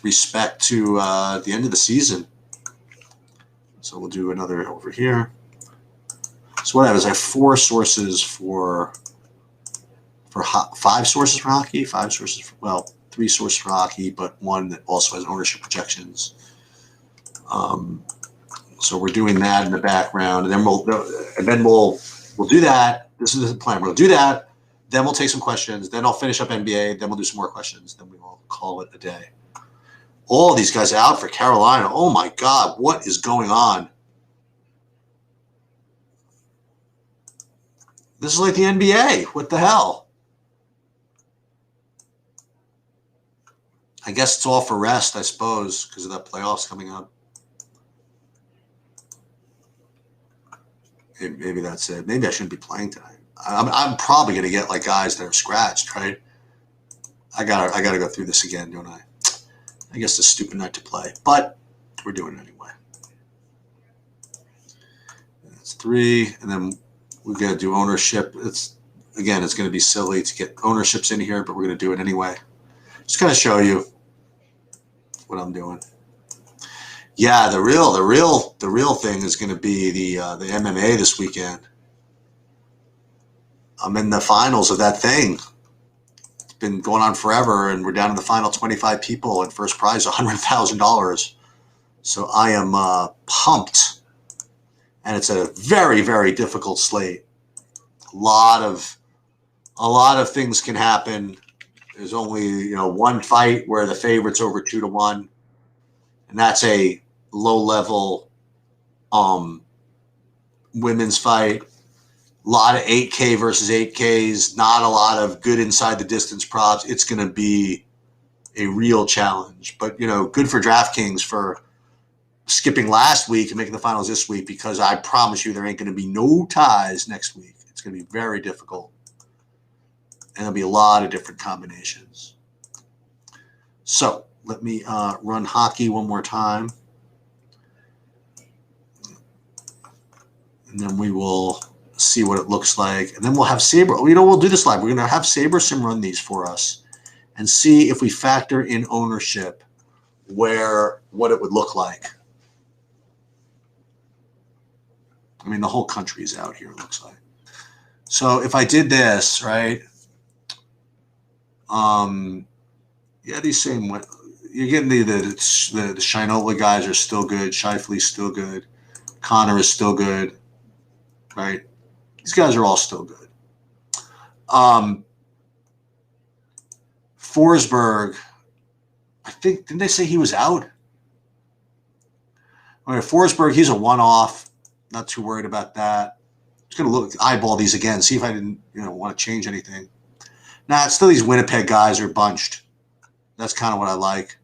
respect to the end of the season. So we'll do another over here. So So what I have is I have 4 sources for 5 sources for hockey, 5 sources for, well, 3 sources for hockey, but one that also has ownership projections. So we're doing that in the background, and then we'll do that. This is the plan. We'll do that. Then we'll take some questions. Then I'll finish up NBA. Then we'll do some more questions. Then we will call it a day. All these guys out for Carolina. Oh my God, what is going on? This is like the NBA. What the hell? I guess it's all for rest, I suppose, because of the playoffs coming up. Maybe that's it. Maybe I shouldn't be playing tonight. I'm probably going to get like guys that are scratched, right? I gotta go through this again, don't I? I guess it's a stupid night to play, but we're doing it anyway. That's 3, and then we got to do ownership. It's going to be silly to get ownerships in here, but we're going to do it anyway. Just kind of show you what I'm doing. Yeah, the real thing is going to be the MMA this weekend. I'm in the finals of that thing. It's been going on forever, and we're down to the final 25 people, and first prize $100,000. So I am pumped, and it's a very, very difficult slate. A lot of things can happen. There's only one fight where the favorite's over 2-1, and that's a low-level women's fight. A lot of 8K versus 8Ks, not a lot of good inside the distance props. It's going to be a real challenge. But, good for DraftKings for skipping last week and making the finals this week, because I promise you there ain't going to be no ties next week. It's going to be very difficult. And there'll be a lot of different combinations. So let me run hockey one more time. And then we will see what it looks like. And then we'll have Saber. We'll do this live. We're going to have SaberSim run these for us and see if we factor in ownership what it would look like. I mean, the whole country is out here, it looks like. So if I did this, right? Yeah, these same. You're getting the Shinola guys are still good. Shifley's still good. Connor is still good. Right? These guys are all still good. Forsberg, I think, didn't they say he was out? All right, Forsberg, he's a one-off. Not too worried about that. Just going to eyeball these again, see if I didn't want to change anything. Nah, it's still these Winnipeg guys are bunched. That's kind of what I like.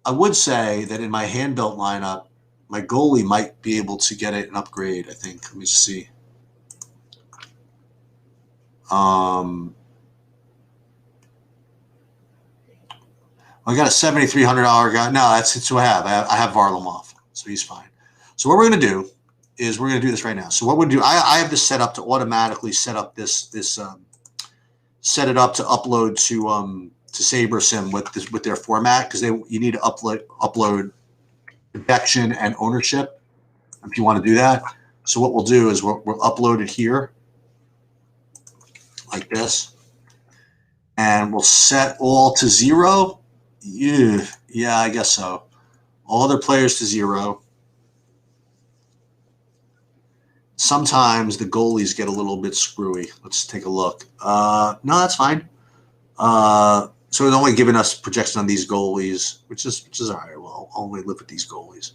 I would say that in my hand-built lineup, my goalie might be able to get an upgrade, I think. Let me see. I got a $7,300 guy. No, that's who I have. I have Varlamov, so he's fine. So what we're going to do is we're going to do this right now. So what we'll do, I have this set up to automatically set up set it up to upload to SaberSim with their format, because you need to upload protection and ownership if you want to do that. So what we'll do is we'll upload it here like this, and we'll set all to 0. Yeah, I guess so. All other players to 0. Sometimes the goalies get a little bit screwy. Let's take a look. No, that's fine. So it's only giving us projection on these goalies, which is all right. Well, I'll only live with these goalies.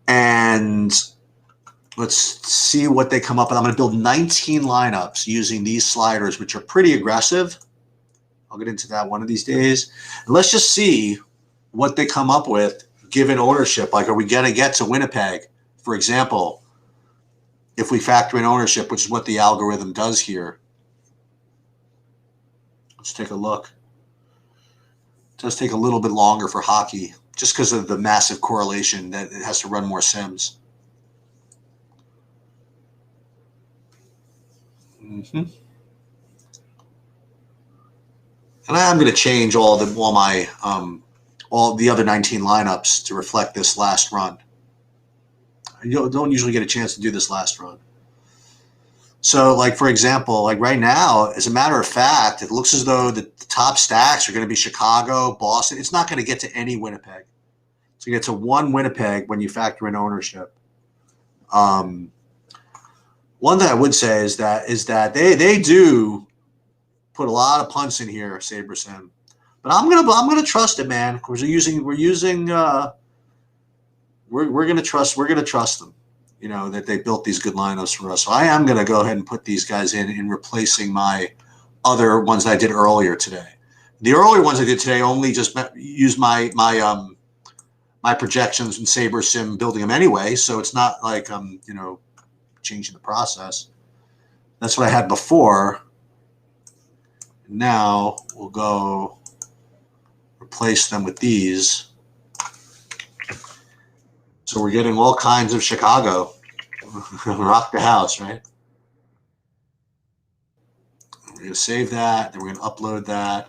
And let's see what they come up with. I'm going to build 19 lineups using these sliders, which are pretty aggressive. I'll get into that one of these days. And let's just see what they come up with given ownership. Like, are we going to get to Winnipeg, for example, if we factor in ownership, which is what the algorithm does here? Let's take a look. It does take a little bit longer for hockey just because of the massive correlation that it has to run more sims. And I'm going to change all my all the other 19 lineups to reflect this last run. You don't usually get a chance to do this last run. So, like, for example, like right now, as a matter of fact, it looks as though the top stacks are going to be Chicago, Boston. It's not going to get to any Winnipeg. So you get to one Winnipeg when you factor in ownership. One thing I would say is that they do put a lot of punts in here, SaberSim. But I'm gonna trust it, man. We're gonna trust them. You know, that they built these good lineups for us. So I am gonna go ahead and put these guys in replacing my other ones that I did earlier today. The earlier ones I did today only just used my projections and SaberSim building them anyway. So it's not like I'm changing the process. That's what I had before. Now we'll go replace them with these. So we're getting all kinds of Chicago. Rock the house, right? We're going to save that. Then we're going to upload that.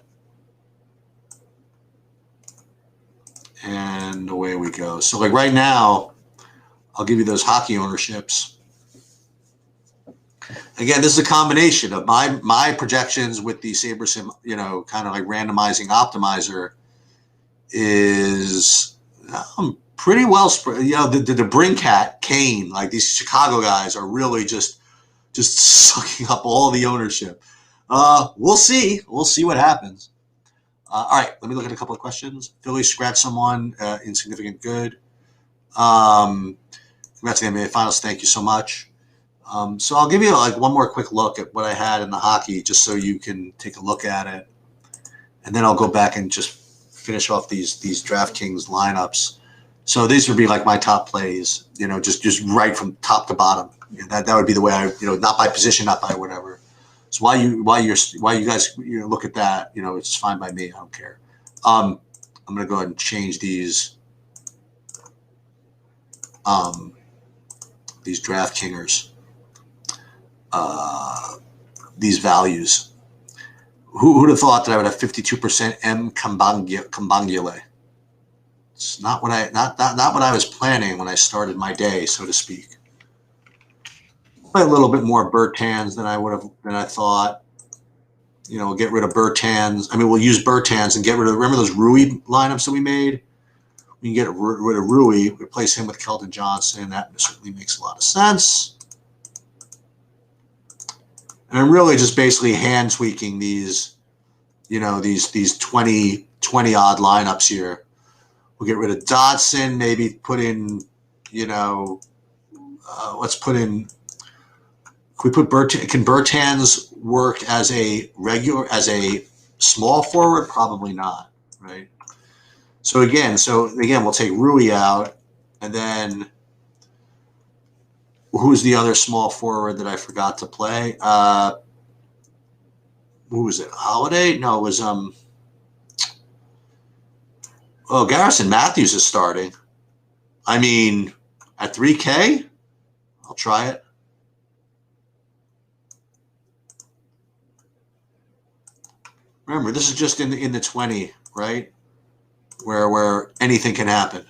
And away we go. So like right now, I'll give you those hockey ownerships. Again, this is a combination of my projections with the SaberSim, kind of like randomizing optimizer is pretty well spread. The Brinkat, Kane, like these Chicago guys are really just sucking up all the ownership. We'll see. We'll see what happens. All right, let me look at a couple of questions. Philly scratched someone, insignificant good. Congrats to the NBA Finals. Thank you so much. So I'll give you like one more quick look at what I had in the hockey, just so you can take a look at it, and then I'll go back and just finish off these DraftKings lineups. So these would be like my top plays, just right from top to bottom. That would be the way I, not by position, not by whatever. So while you guys look at that, it's fine by me. I don't care. I'm gonna go ahead and change these DraftKingers, these values. Who'd have thought that I would have 52% M Kambangile? It's not what I was planning when I started my day, so to speak. Play a little bit more Bertans than I thought. We'll get rid of Bertans. I mean, we'll use Bertans and get rid of. Remember those Rui lineups that we made? We can get rid of Rui, replace him with Keldon Johnson. That certainly makes a lot of sense. And I'm really just basically hand tweaking these, these 20 odd lineups here. We'll get rid of Dotson, maybe put in, let's put in. Can we put can Bertans work as a small forward? Probably not, right? So again, we'll take Rui out, and then who's the other small forward that I forgot to play? Who was it? Holiday? No, it was Garrison Matthews is starting. I mean, at 3K, I'll try it. Remember, this is just in the 20, right? Where anything can happen.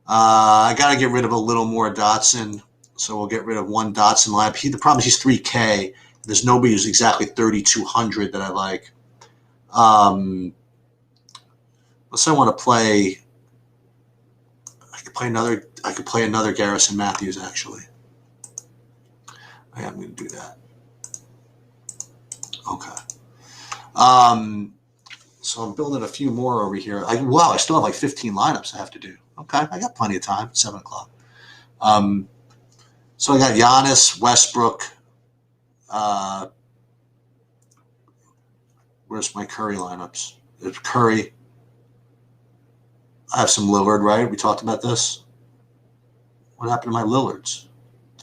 I got to get rid of a little more Dotson, so we'll get rid of one Dotson lab. The problem is he's 3K. There's nobody who's exactly 3,200 that I like. Let's say I want to play. I could play another Garrison Matthews actually. I'm going to do that. Okay. So I'm building a few more over here. I still have like 15 lineups I have to do. Okay, I got plenty of time. 7 o'clock. So I got Giannis, Westbrook. Where's my Curry lineups? There's Curry. I have some Lillard, right? We talked about this. What happened to my Lillards?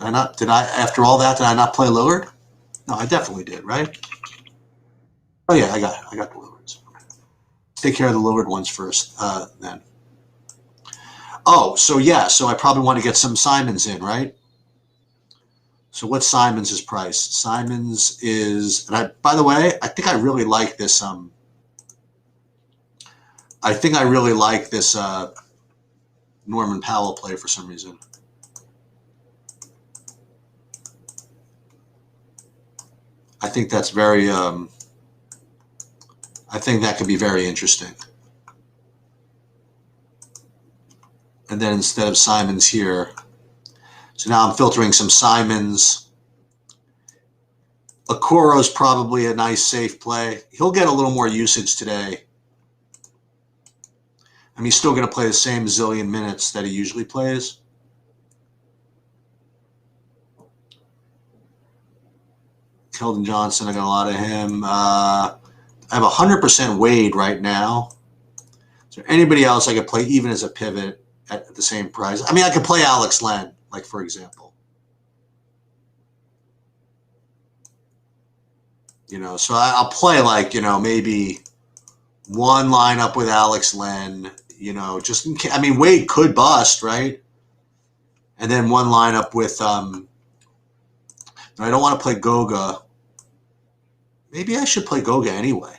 After all that, did I not play Lillard? No, I definitely did, right? Oh yeah, I got the Lillards. Take care of the Lillard ones first, then. Oh, so I probably want to get some Simons in, right? So what's Simons' price? Simons is, by the way, I think I really like this I think I really like this Norman Powell play for some reason. I think that's very. I think that could be very interesting. And then instead of Simons here, so now I'm filtering some Simons. Okoro's probably a nice safe play. He'll get a little more usage today. I mean, he's still going to play the same zillion minutes that he usually plays. Keldon Johnson, I got a lot of him. I have 100% Wade right now. Is there anybody else I could play even as a pivot at the same price? I mean, I could play Alex Len, like for example. So I'll play like, maybe one lineup with Alex Len, just in case. I mean, Wade could bust, right? And then one lineup with, I don't want to play Goga. Maybe I should play Goga anyway.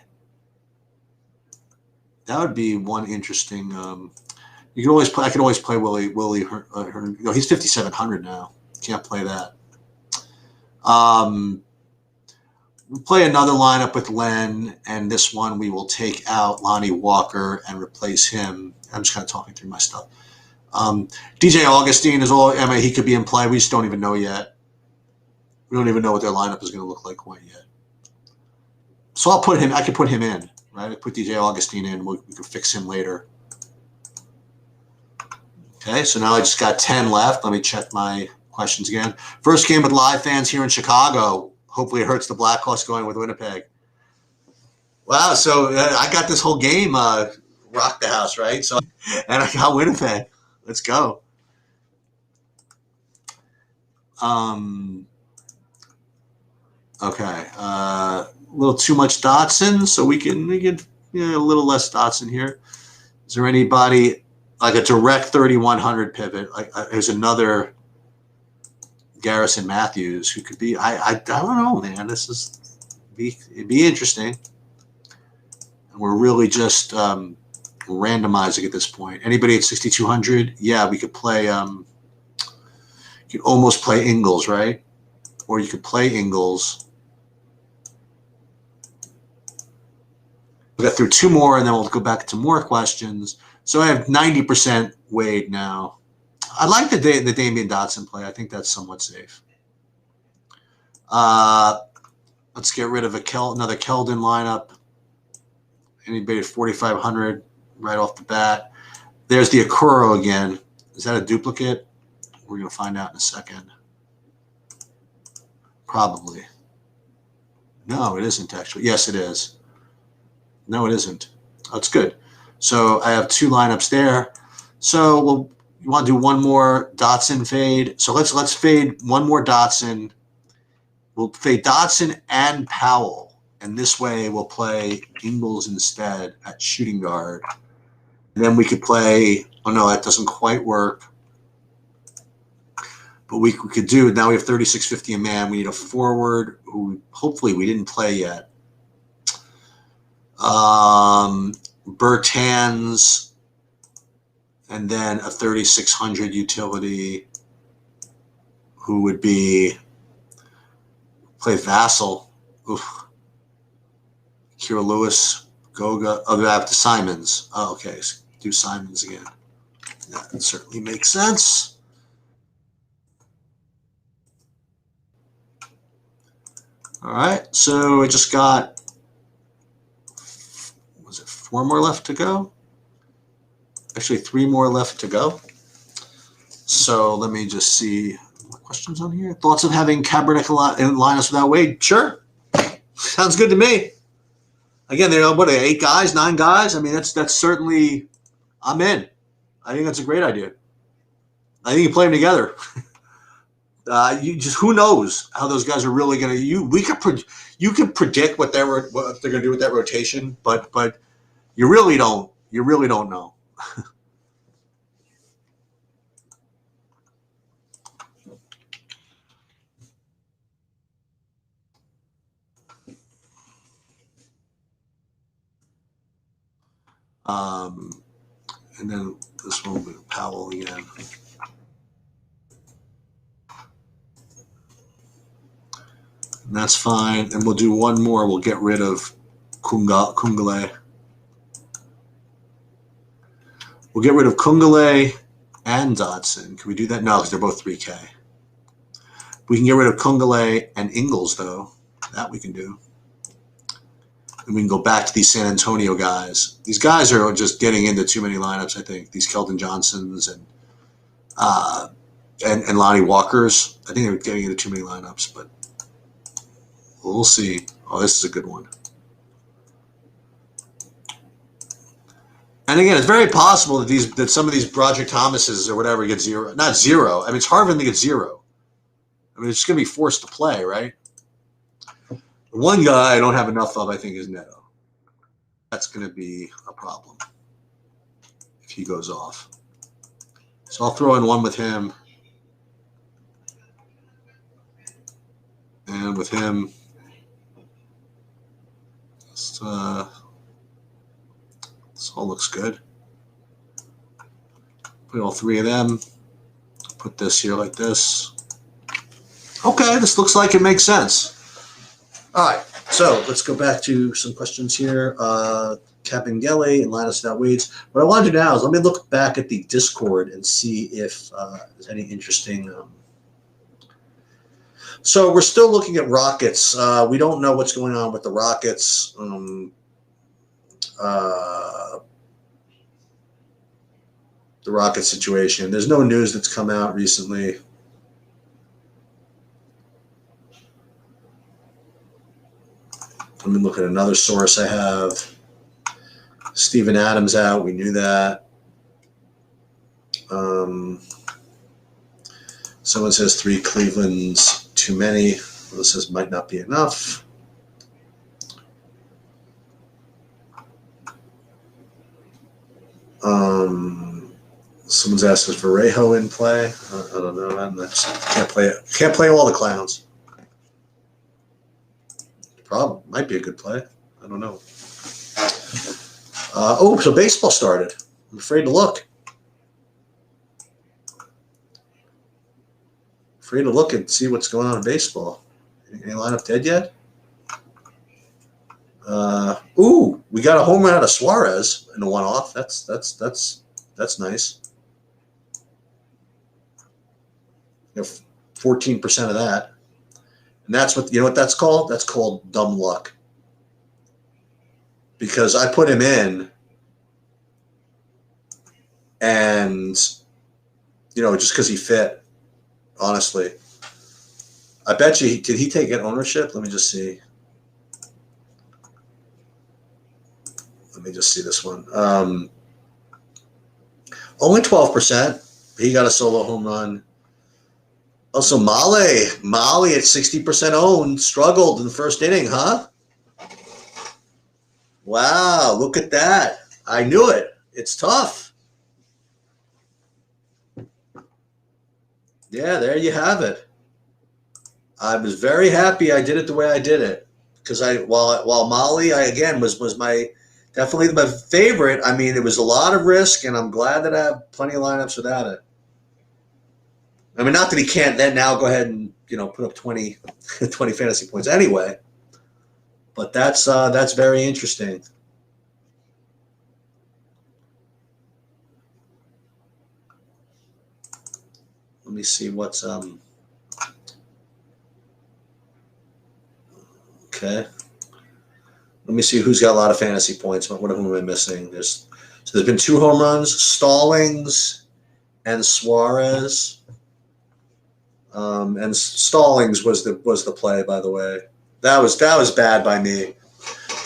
That would be one interesting. You can always play. I could always play Willie. He's 5,700 now. Can't play that. We'll play another lineup with Len, and this one we will take out Lonnie Walker and replace him. I'm just kind of talking through my stuff. DJ Augustine is all. I mean, he could be in play. We just don't even know yet. We don't even know what their lineup is going to look like quite yet. So I'll put him. I could put him in, right? I put DJ Augustine in. We can fix him later. Okay, so now I just got 10 left. Let me check my questions again. First game with live fans here in Chicago. Hopefully it hurts the Blackhawks going with Winnipeg. Wow, so I got this whole game rock the house, right? So, and I got Winnipeg. Let's go. Okay. A little too much Dotson, so we can a little less Dotson here. Is there anybody like a direct 3,100 pivot? There's another Garrison Matthews who could be. I don't know, man. It'd be interesting. And we're really just randomizing at this point. Anybody at 6,200? Yeah, we could play. You could almost play Ingles, right? Or you could play Ingles. We'll get through two more, and then we'll go back to more questions. So I have 90% Wade now. I like the Damien Dotson play. I think that's somewhat safe. Let's get rid of another Keldon lineup. Anybody at 4,500 right off the bat. There's the Okoro again. Is that a duplicate? We're going to find out in a second. Probably. No, it isn't actually. Yes, it is. No, it isn't. Oh, it's good. So I have two lineups there. So you want to do one more Dotson fade. So let's fade one more Dotson. We'll fade Dotson and Powell. And this way we'll play Ingles instead at shooting guard. And then we could play, oh no, that doesn't quite work. But we could do, now we have 36.50 a man. We need a forward who hopefully we didn't play yet. Bertans, and then a 3,600 utility who would be play Vassal. Oof. Kira Lewis, Goga. Oh, I have to Simons. Oh, okay. So do Simons again. That certainly makes sense. All right. So I just got, was it 4 more left to go? Actually, 3 more left to go. So let me just see what questions on here. Thoughts of having Kaepernick in Linus without Wade? Sure. Sounds good to me. Again, there are, 8 guys, 9 guys? I mean, that's certainly, I'm in. I think that's a great idea. I think you play them together. Who knows how those guys are really going to, you can predict what they're going to do with that rotation, but you really don't know. So we'll do Powell again. And that's fine. And we'll do one more. We'll get rid of Kungale. We'll get rid of Kungale and Dotson. Can we do that? No, because they're both 3K. We can get rid of Kungale and Ingles, though. That we can do. And we can go back to these San Antonio guys. These guys are just getting into too many lineups, I think. These Keldon Johnsons and Lonnie Walkers. I think they're getting into too many lineups, but we'll see. Oh, this is a good one. And again, it's very possible that some of these Broderick Thomases or whatever get zero. Not zero. I mean, it's hard for them to get zero. I mean, it's going to be forced to play, right? The one guy I don't have enough of, I think, is Neto. That's going to be a problem if he goes off. So I'll throw in one with him. And with him, this all looks good. Put all three of them. Put this here like this. Okay, this looks like it makes sense. All right, so let's go back to some questions here. Capingele and Linus Without Weeds. What I want to do now is let me look back at the Discord and see if there's any interesting. So we're still looking at Rockets. We don't know what's going on with the Rockets. The Rocket situation. There's no news that's come out recently. Let me look at another source I have. Steven Adams out. We knew that. Someone says 3 Cleveland's too many. Well, this says might not be enough. Someone's asked is Varejo in play. I don't know. Can't play all the clowns. Problem might be a good play. I don't know. So baseball started. I'm afraid to look. Afraid to look and see what's going on in baseball. Any lineup dead yet? We got a home run out of Suarez in a one-off. That's nice. 14% of that. And that's what, what that's called? That's called dumb luck. Because I put him in and, just because he fit, honestly. I bet you, did he take ownership? Let me just see. Let me just see this one. Only 12%. He got a solo home run. Also, Molly at 60% owned, struggled in the first inning, huh? Wow, look at that. I knew it. It's tough. Yeah, there you have it. I was very happy I did it the way I did it. Because while Molly, was definitely my favorite. I mean, it was a lot of risk, and I'm glad that I have plenty of lineups without it. I mean, not that he can't then now go ahead and, put up 20 fantasy points anyway. But that's very interesting. Let me see what's okay. Let me see who's got a lot of fantasy points. What am I missing? There's been 2 home runs, Stallings and Suarez. And Stallings was the play, by the way. That was bad by me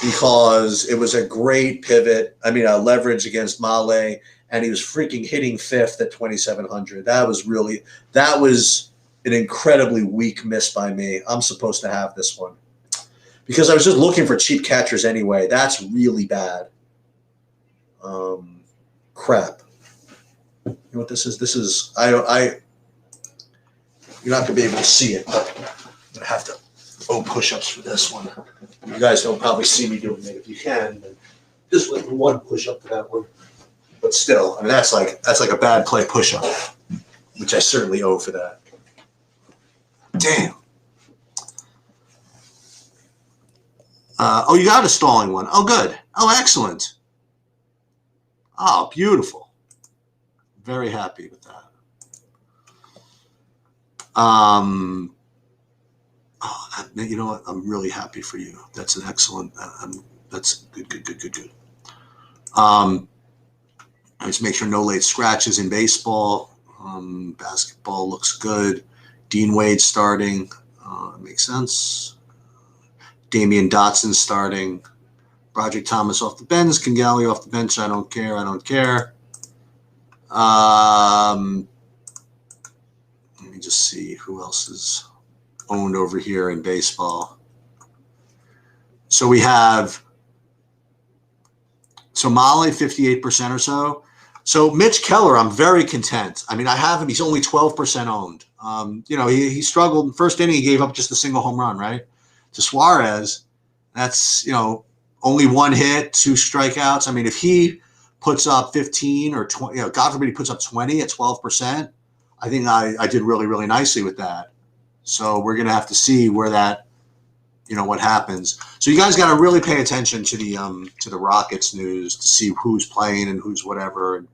because it was a great pivot. I mean, a leverage against Male, and he was freaking hitting 5th at 2,700. That was an incredibly weak miss by me. I'm supposed to have this one because I was just looking for cheap catchers anyway. That's really bad. Crap. You know what this is? This is you're not going to be able to see it, but I'm going to have to push-ups for this one. You guys don't probably see me doing it. If you can, then just like one push-up to that one. But still, I mean, that's like a bad play push-up, which I certainly owe for that. Damn. Oh, you got a stalling one. Oh, good. Oh, excellent. Oh, beautiful. Very happy with that. Oh, you know what? I'm really happy for you. That's an excellent. That's good. Let's make sure no late scratches in baseball. Basketball looks good. Dean Wade starting. Makes sense. Damien Dotson starting. Broderick Thomas off the bench. Kingali off the bench. I don't care. Let me just see who else is owned over here in baseball. So we have Somali, 58% or so. So Mitch Keller, I'm very content. I mean, I have him. He's only 12% owned. He struggled. In the first inning, he gave up just a single home run, right? To Suarez. That's, only one hit, 2 strikeouts. I mean, if he puts up 15 or 20, God forbid he puts up 20 at 12%, I think I did really, really nicely with that. So we're going to have to see where that, what happens. So you guys got to really pay attention to the Rockets news to see who's playing and who's whatever. And,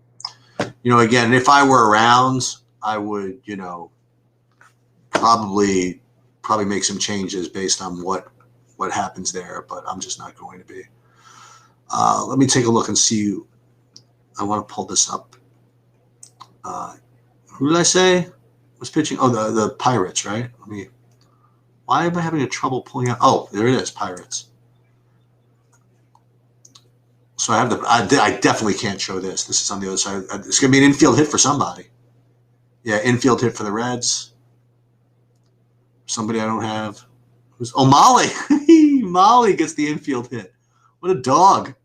again, if I were around, I would, probably make some changes based on what happens there, but I'm just not going to be. Let me take a look and see. I want to pull this up. Who did I say was pitching? Oh, the Pirates, right? Why am I having trouble pulling out? Oh, there it is, Pirates. So I definitely can't show this. This is on the other side. It's going to be an infield hit for somebody. Yeah, infield hit for the Reds. Somebody I don't have. Molly. Molly gets the infield hit. What a dog.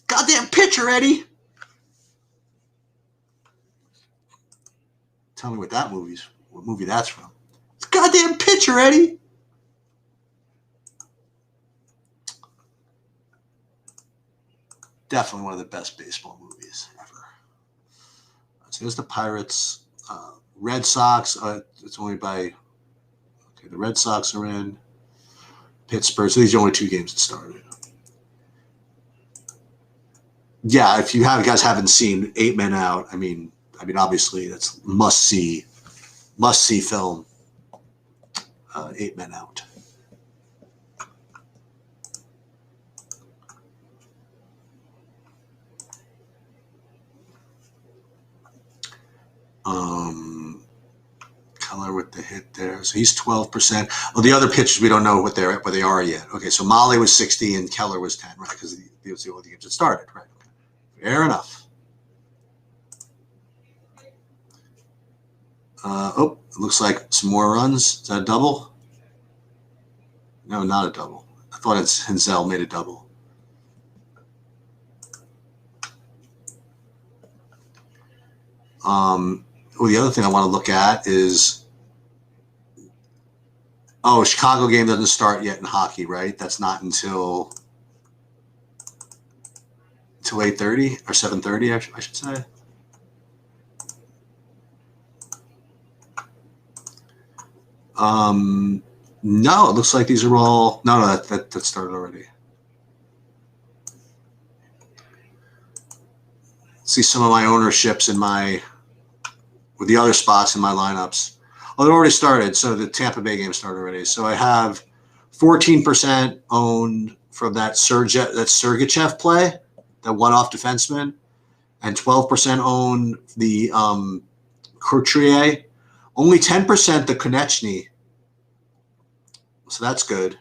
Goddamn pitcher, Eddie. Tell me what movie that's from. It's goddamn pitcher, Eddie. Definitely one of the best baseball movies ever. So there's the Pirates. Red Sox. It's only by. Okay, the Red Sox are in. Pittsburgh. So these are only 2 games that started. Yeah, if you guys haven't seen 8 Men Out, I mean, obviously that's must see film. 8 Men Out. Keller with the hit there, so he's 12%. Well, the other pitchers we don't know where they are yet. Okay, so Molly was 60 and Keller was 10, right? Because he was the only games that started, right? Okay. Fair enough. It looks like some more runs. Is that a double? No, not a double. I thought Henzel made a double. The other thing I want to look at is, Chicago game doesn't start yet in hockey, right? That's not until 8:30 or 7:30, I should say. No, it looks like these are all. No, that started already. See some of my ownerships with the other spots in my lineups. Oh, they already started. So the Tampa Bay game started already. So I have 14% owned from that Sergachev play, that one-off defenseman, and 12% owned the Couturier. Only 10% the Konechny. So that's good.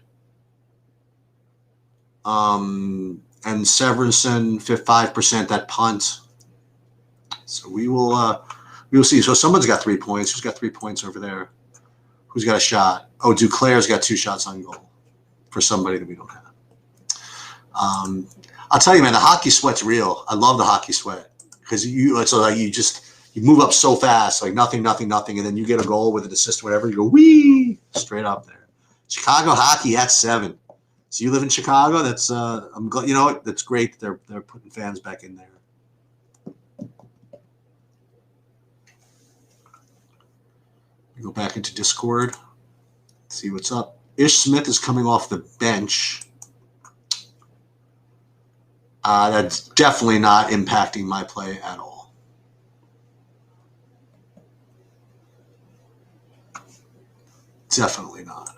And Severson, 5% that punt. So we will see. So someone's got 3 points. Who's got 3 points over there? Who's got a shot? Oh, Duclair's got 2 shots on goal for somebody that we don't have. I'll tell you, man, the hockey sweat's real. I love the hockey sweat because you move up so fast, like nothing, and then you get a goal with an assist or whatever. You go wee straight up there. Chicago hockey at 7. So you live in Chicago. That's I'm glad. You know what? That's great. They're putting fans back in there. Go back into Discord. See what's up. Ish Smith is coming off the bench. That's definitely not impacting my play at all. Definitely not.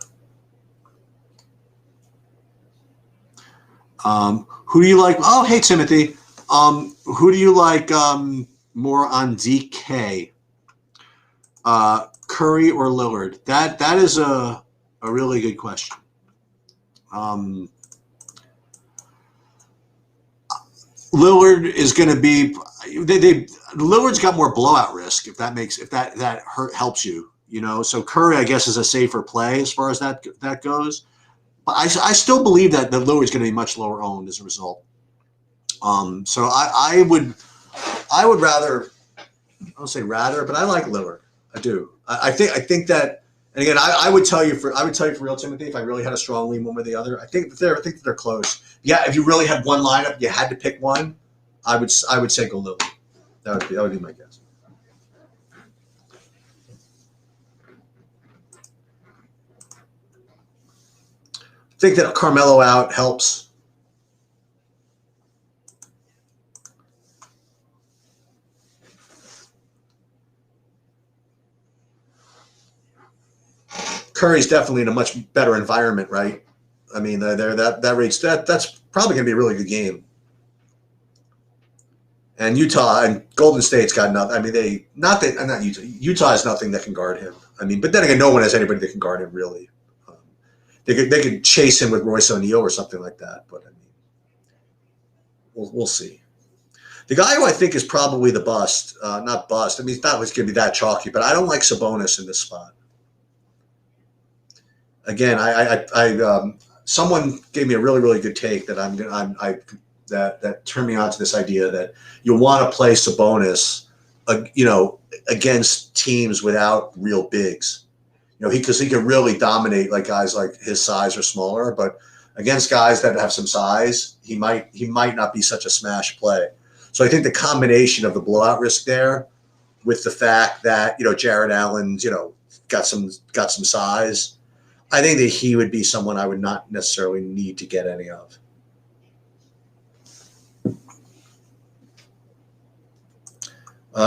Who do you like? Oh, hey, Timothy. Who do you like more on DK? Curry or Lillard? That is a really good question. Lillard is going to be. Lillard's got more blowout risk. If that helps you, you know. So Curry, I guess, is a safer play as far as that goes. But I still believe that Lillard's going to be much lower owned as a result. So I would rather. I don't say rather, but I like Lillard. I do. I think that, and again, I would tell you for real, Timothy, if I really had a strong lean one or the other, I think that they're close. Yeah, if you really had one lineup, you had to pick one, I would say go Lillard. That would be my guess. I think that Carmelo out helps. Curry's definitely in a much better environment, right? I mean, that's probably going to be a really good game. And Utah and Golden State's got nothing. I mean, not Utah. Utah has nothing that can guard him. I mean, but then again, no one has anybody that can guard him really. They could chase him with Royce O'Neal or something like that. But I mean, we'll see. The guy who I think is probably the bust, not bust. I mean, it's not going to be that chalky, but I don't like Sabonis in this spot. Again, someone gave me a really, really good take that that turned me on to this idea that you want to play Sabonis, against teams without real bigs. Because he can really dominate like guys like his size or smaller, but against guys that have some size, he might not be such a smash play. So I think the combination of the blowout risk there, with the fact that Jared Allen's got some size, I think that he would be someone I would not necessarily need to get any of.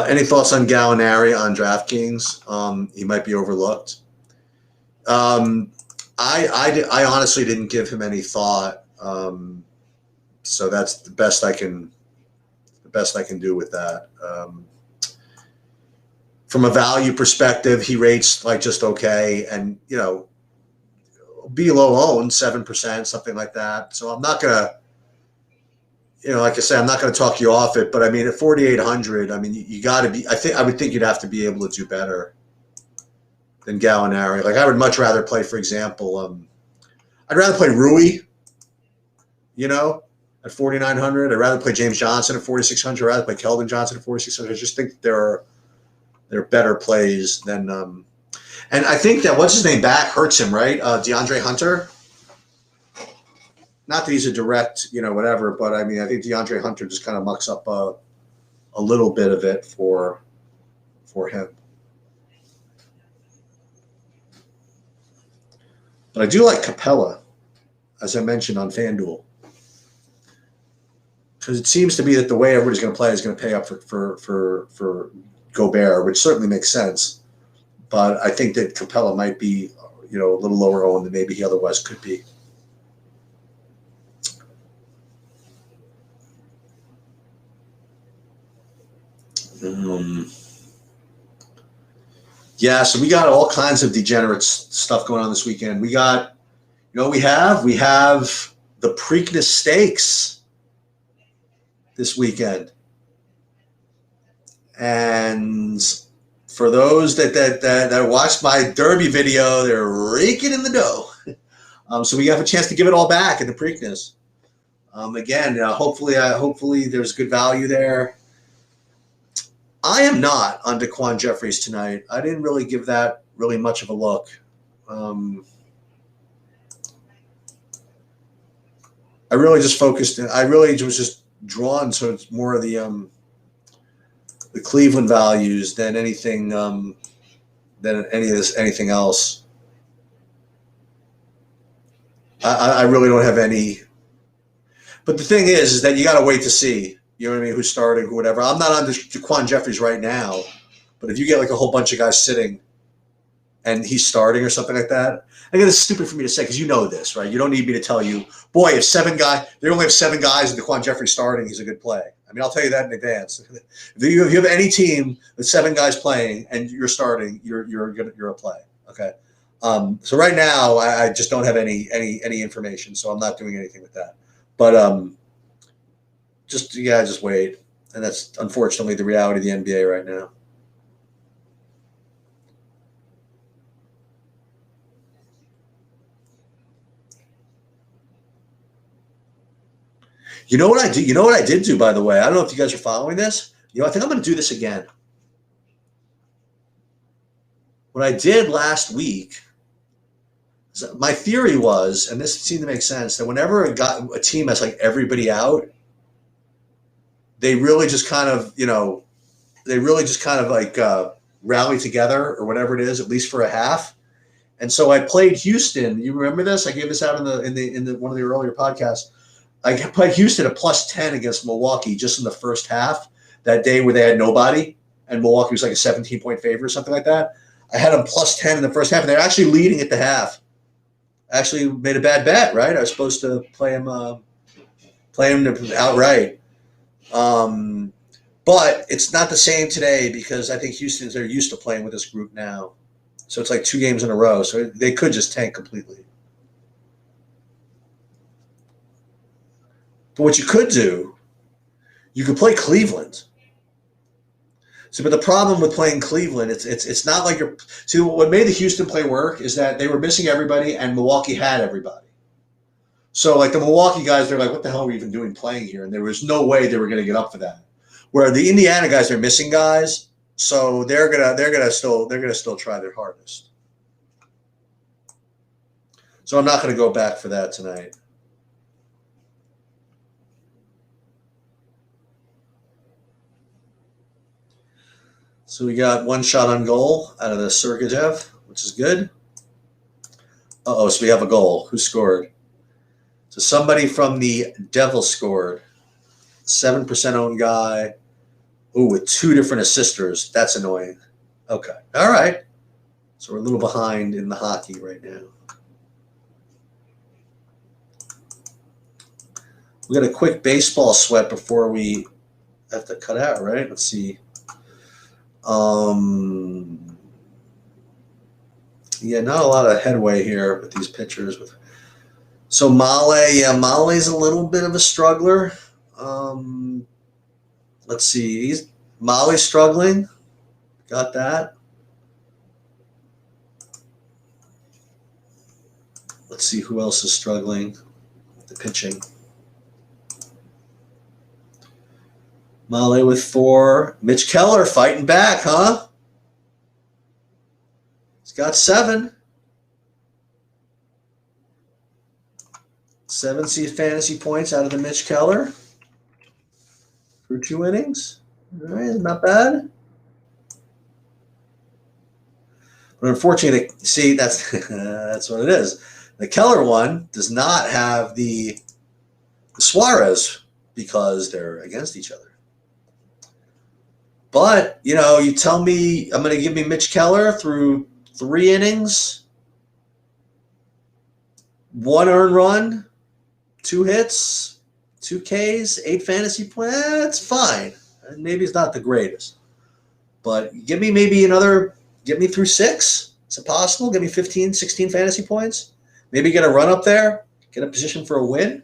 Any thoughts on Gallinari on DraftKings? He might be overlooked. I honestly didn't give him any thought, so that's the best I can do with that. From a value perspective, he rates like just okay, and be low owned, 7%, something like that. So I'm not gonna, like I said, I'm not gonna talk you off it. But I mean, at 4,800, I mean, you got to be. I would think you'd have to be able to do better than Gallinari. Like I would much rather play, for example, I'd rather play Rui, at 4,900. I'd rather play James Johnson at 4,600. I'd rather play Keldon Johnson at 4,600. I just think there are better plays than. And I think that what's his name back hurts him, right? DeAndre Hunter. Not that he's a direct, whatever, but I mean, I think DeAndre Hunter just kind of mucks up a little bit of it for him. But I do like Capella, as I mentioned on Fanduel, because it seems to be that the way everybody's going to play is going to pay up for Gobert, which certainly makes sense. But I think that Capella might be, a little lower owned than maybe he otherwise could be. Yeah, so we got all kinds of degenerate stuff going on this weekend. We got, we have the Preakness Stakes this weekend, and for those that watched my Derby video, they're raking in the dough. So we have a chance to give it all back in the Preakness. Again, hopefully there's good value there. I am not on Daquan Jeffries tonight. I didn't really give that really much of a look. I really just focused. I really was just drawn to it's more of the Cleveland values than anything than anything else. I really don't have any. But the thing is that you got to wait to see. You know what I mean? Who's starting, who whatever. I'm not on the Jaquan Jeffries right now, but if you get like a whole bunch of guys sitting, and he's starting or something like that. Again, it's stupid for me to say because you know this, right? You don't need me to tell you, boy, if they only have 7 guys and Daquan Jeffrey starting, he's a good play. I mean, I'll tell you that in advance. If you have any team with 7 guys playing and you're starting, you're a play. Okay. So right now, I just don't have any information, so I'm not doing anything with that. But just wait, and that's unfortunately the reality of the NBA right now. You know what I do? You know what I did do, by the way? I don't know if you guys are following this. I think I'm going to do this again. What I did last week, my theory was, and this seemed to make sense, that whenever a team has like everybody out, they really just kind of, rally together or whatever it is, at least for a half. And so I played Houston. You remember this? I gave this out in the one of the earlier podcasts. I played Houston at +10 against Milwaukee just in the first half that day where they had nobody, and Milwaukee was like a 17-point favorite or something like that. I had them +10 in the first half, and they're actually leading at the half. I actually made a bad bet, right? I was supposed to play him outright. But it's not the same today because I think they're used to playing with this group now. So it's like 2 games in a row. So they could just tank completely. But what you could do, you could play Cleveland. So, but the problem with playing Cleveland, it's not like you're. See, what made the Houston play work is that they were missing everybody, and Milwaukee had everybody. So, like the Milwaukee guys, they're like, "What the hell are we even doing playing here?" And there was no way they were going to get up for that. Where the Indiana guys are missing guys, so they're gonna still try their hardest. So I'm not going to go back for that tonight. So we got 1 shot on goal out of the Sergachev, which is good. So we have a goal. Who scored? So somebody from the Devils scored. 7% owned guy. Ooh, with 2 different assisters. That's annoying. Okay. All right. So we're a little behind in the hockey right now. We got a quick baseball sweat before we have to cut out, right? Let's see. Not a lot of headway here with these pitchers. So Male's a little bit of a struggler. Let's see. Male's struggling. Got that. Let's see who else is struggling with the pitching. Male with 4. Mitch Keller fighting back, huh? He's got 7. 7 fantasy points out of the Mitch Keller for 2 innings. All right, not bad. But unfortunately, see, that's that's what it is. The Keller one does not have the Suarez because they're against each other. But, you tell me I'm going to give me Mitch Keller through 3 innings, 1 earned run, 2 hits, 2 Ks, 8 fantasy points. That's fine. Maybe it's not the greatest. But give me get me through 6. Is it possible? Give me 15, 16 fantasy points. Maybe get a run up there, get a position for a win.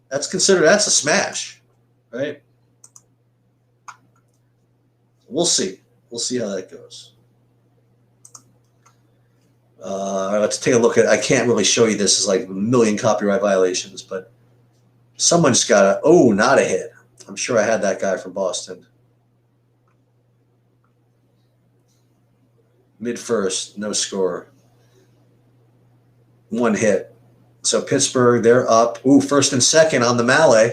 That's a smash, right? We'll see. We'll see how that goes. All right, let's take a look at. I can't really show you this. It's like a million copyright violations, but someone just got not a hit. I'm sure I had that guy from Boston. Mid-first, no score. 1 hit. So Pittsburgh, they're up. Ooh, first and second on the Malle.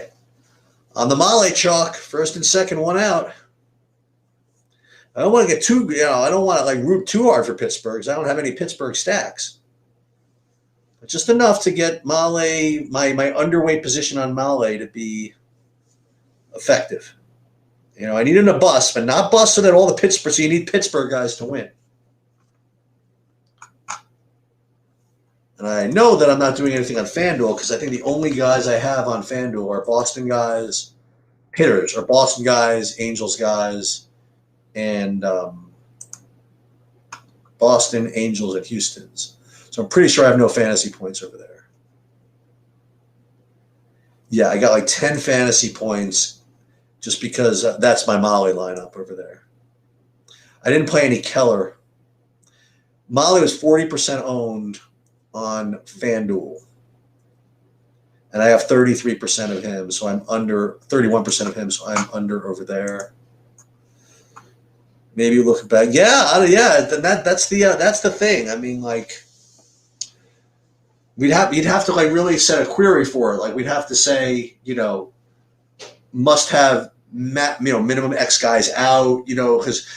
On the Malle chalk, first and second, one out. I don't want to get too, I don't want to like root too hard for Pittsburgh because I don't have any Pittsburgh stacks. But just enough to get Malle, my underweight position on Malle to be effective. I needed a bust, but not bust so that all the Pittsburgh, so you need Pittsburgh guys to win. And I know that I'm not doing anything on Fanduel because I think the only guys I have on Fanduel are Boston guys, hitters, or Boston guys, Angels guys, and Boston, Angels, and Houston's. So I'm pretty sure I have no fantasy points over there. Yeah, I got like 10 fantasy points just because that's my Malle lineup over there. I didn't play any Keller. Malle was 40% owned on FanDuel. And I have 33% of him, so I'm under 31% of him, so I'm under over there. Maybe look back. Yeah. That's the thing. I mean, like, you'd have to like really set a query for it. Like, we'd have to say, must have minimum X guys out. Because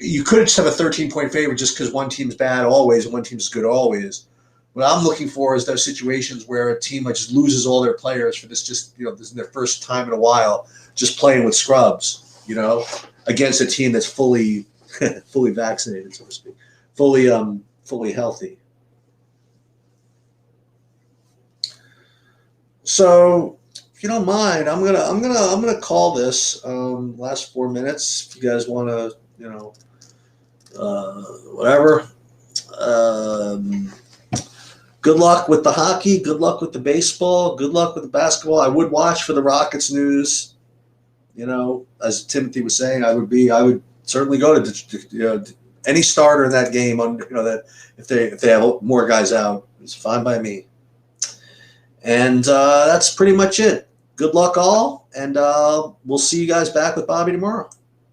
you could just have a 13-point favorite just because one team's bad always and one team's good always. What I'm looking for is those situations where a team just loses all their players for this this is their first time in a while, just playing with scrubs, against a team that's fully vaccinated, so to speak, fully healthy. So, if you don't mind, I'm gonna call this last 4 minutes. If you guys want to, whatever. Good luck with the hockey. Good luck with the baseball. Good luck with the basketball. I would watch for the Rockets news. As Timothy was saying, I would certainly go to any starter in that game. That if they have more guys out, it's fine by me. And that's pretty much it. Good luck all, and we'll see you guys back with Bobby tomorrow.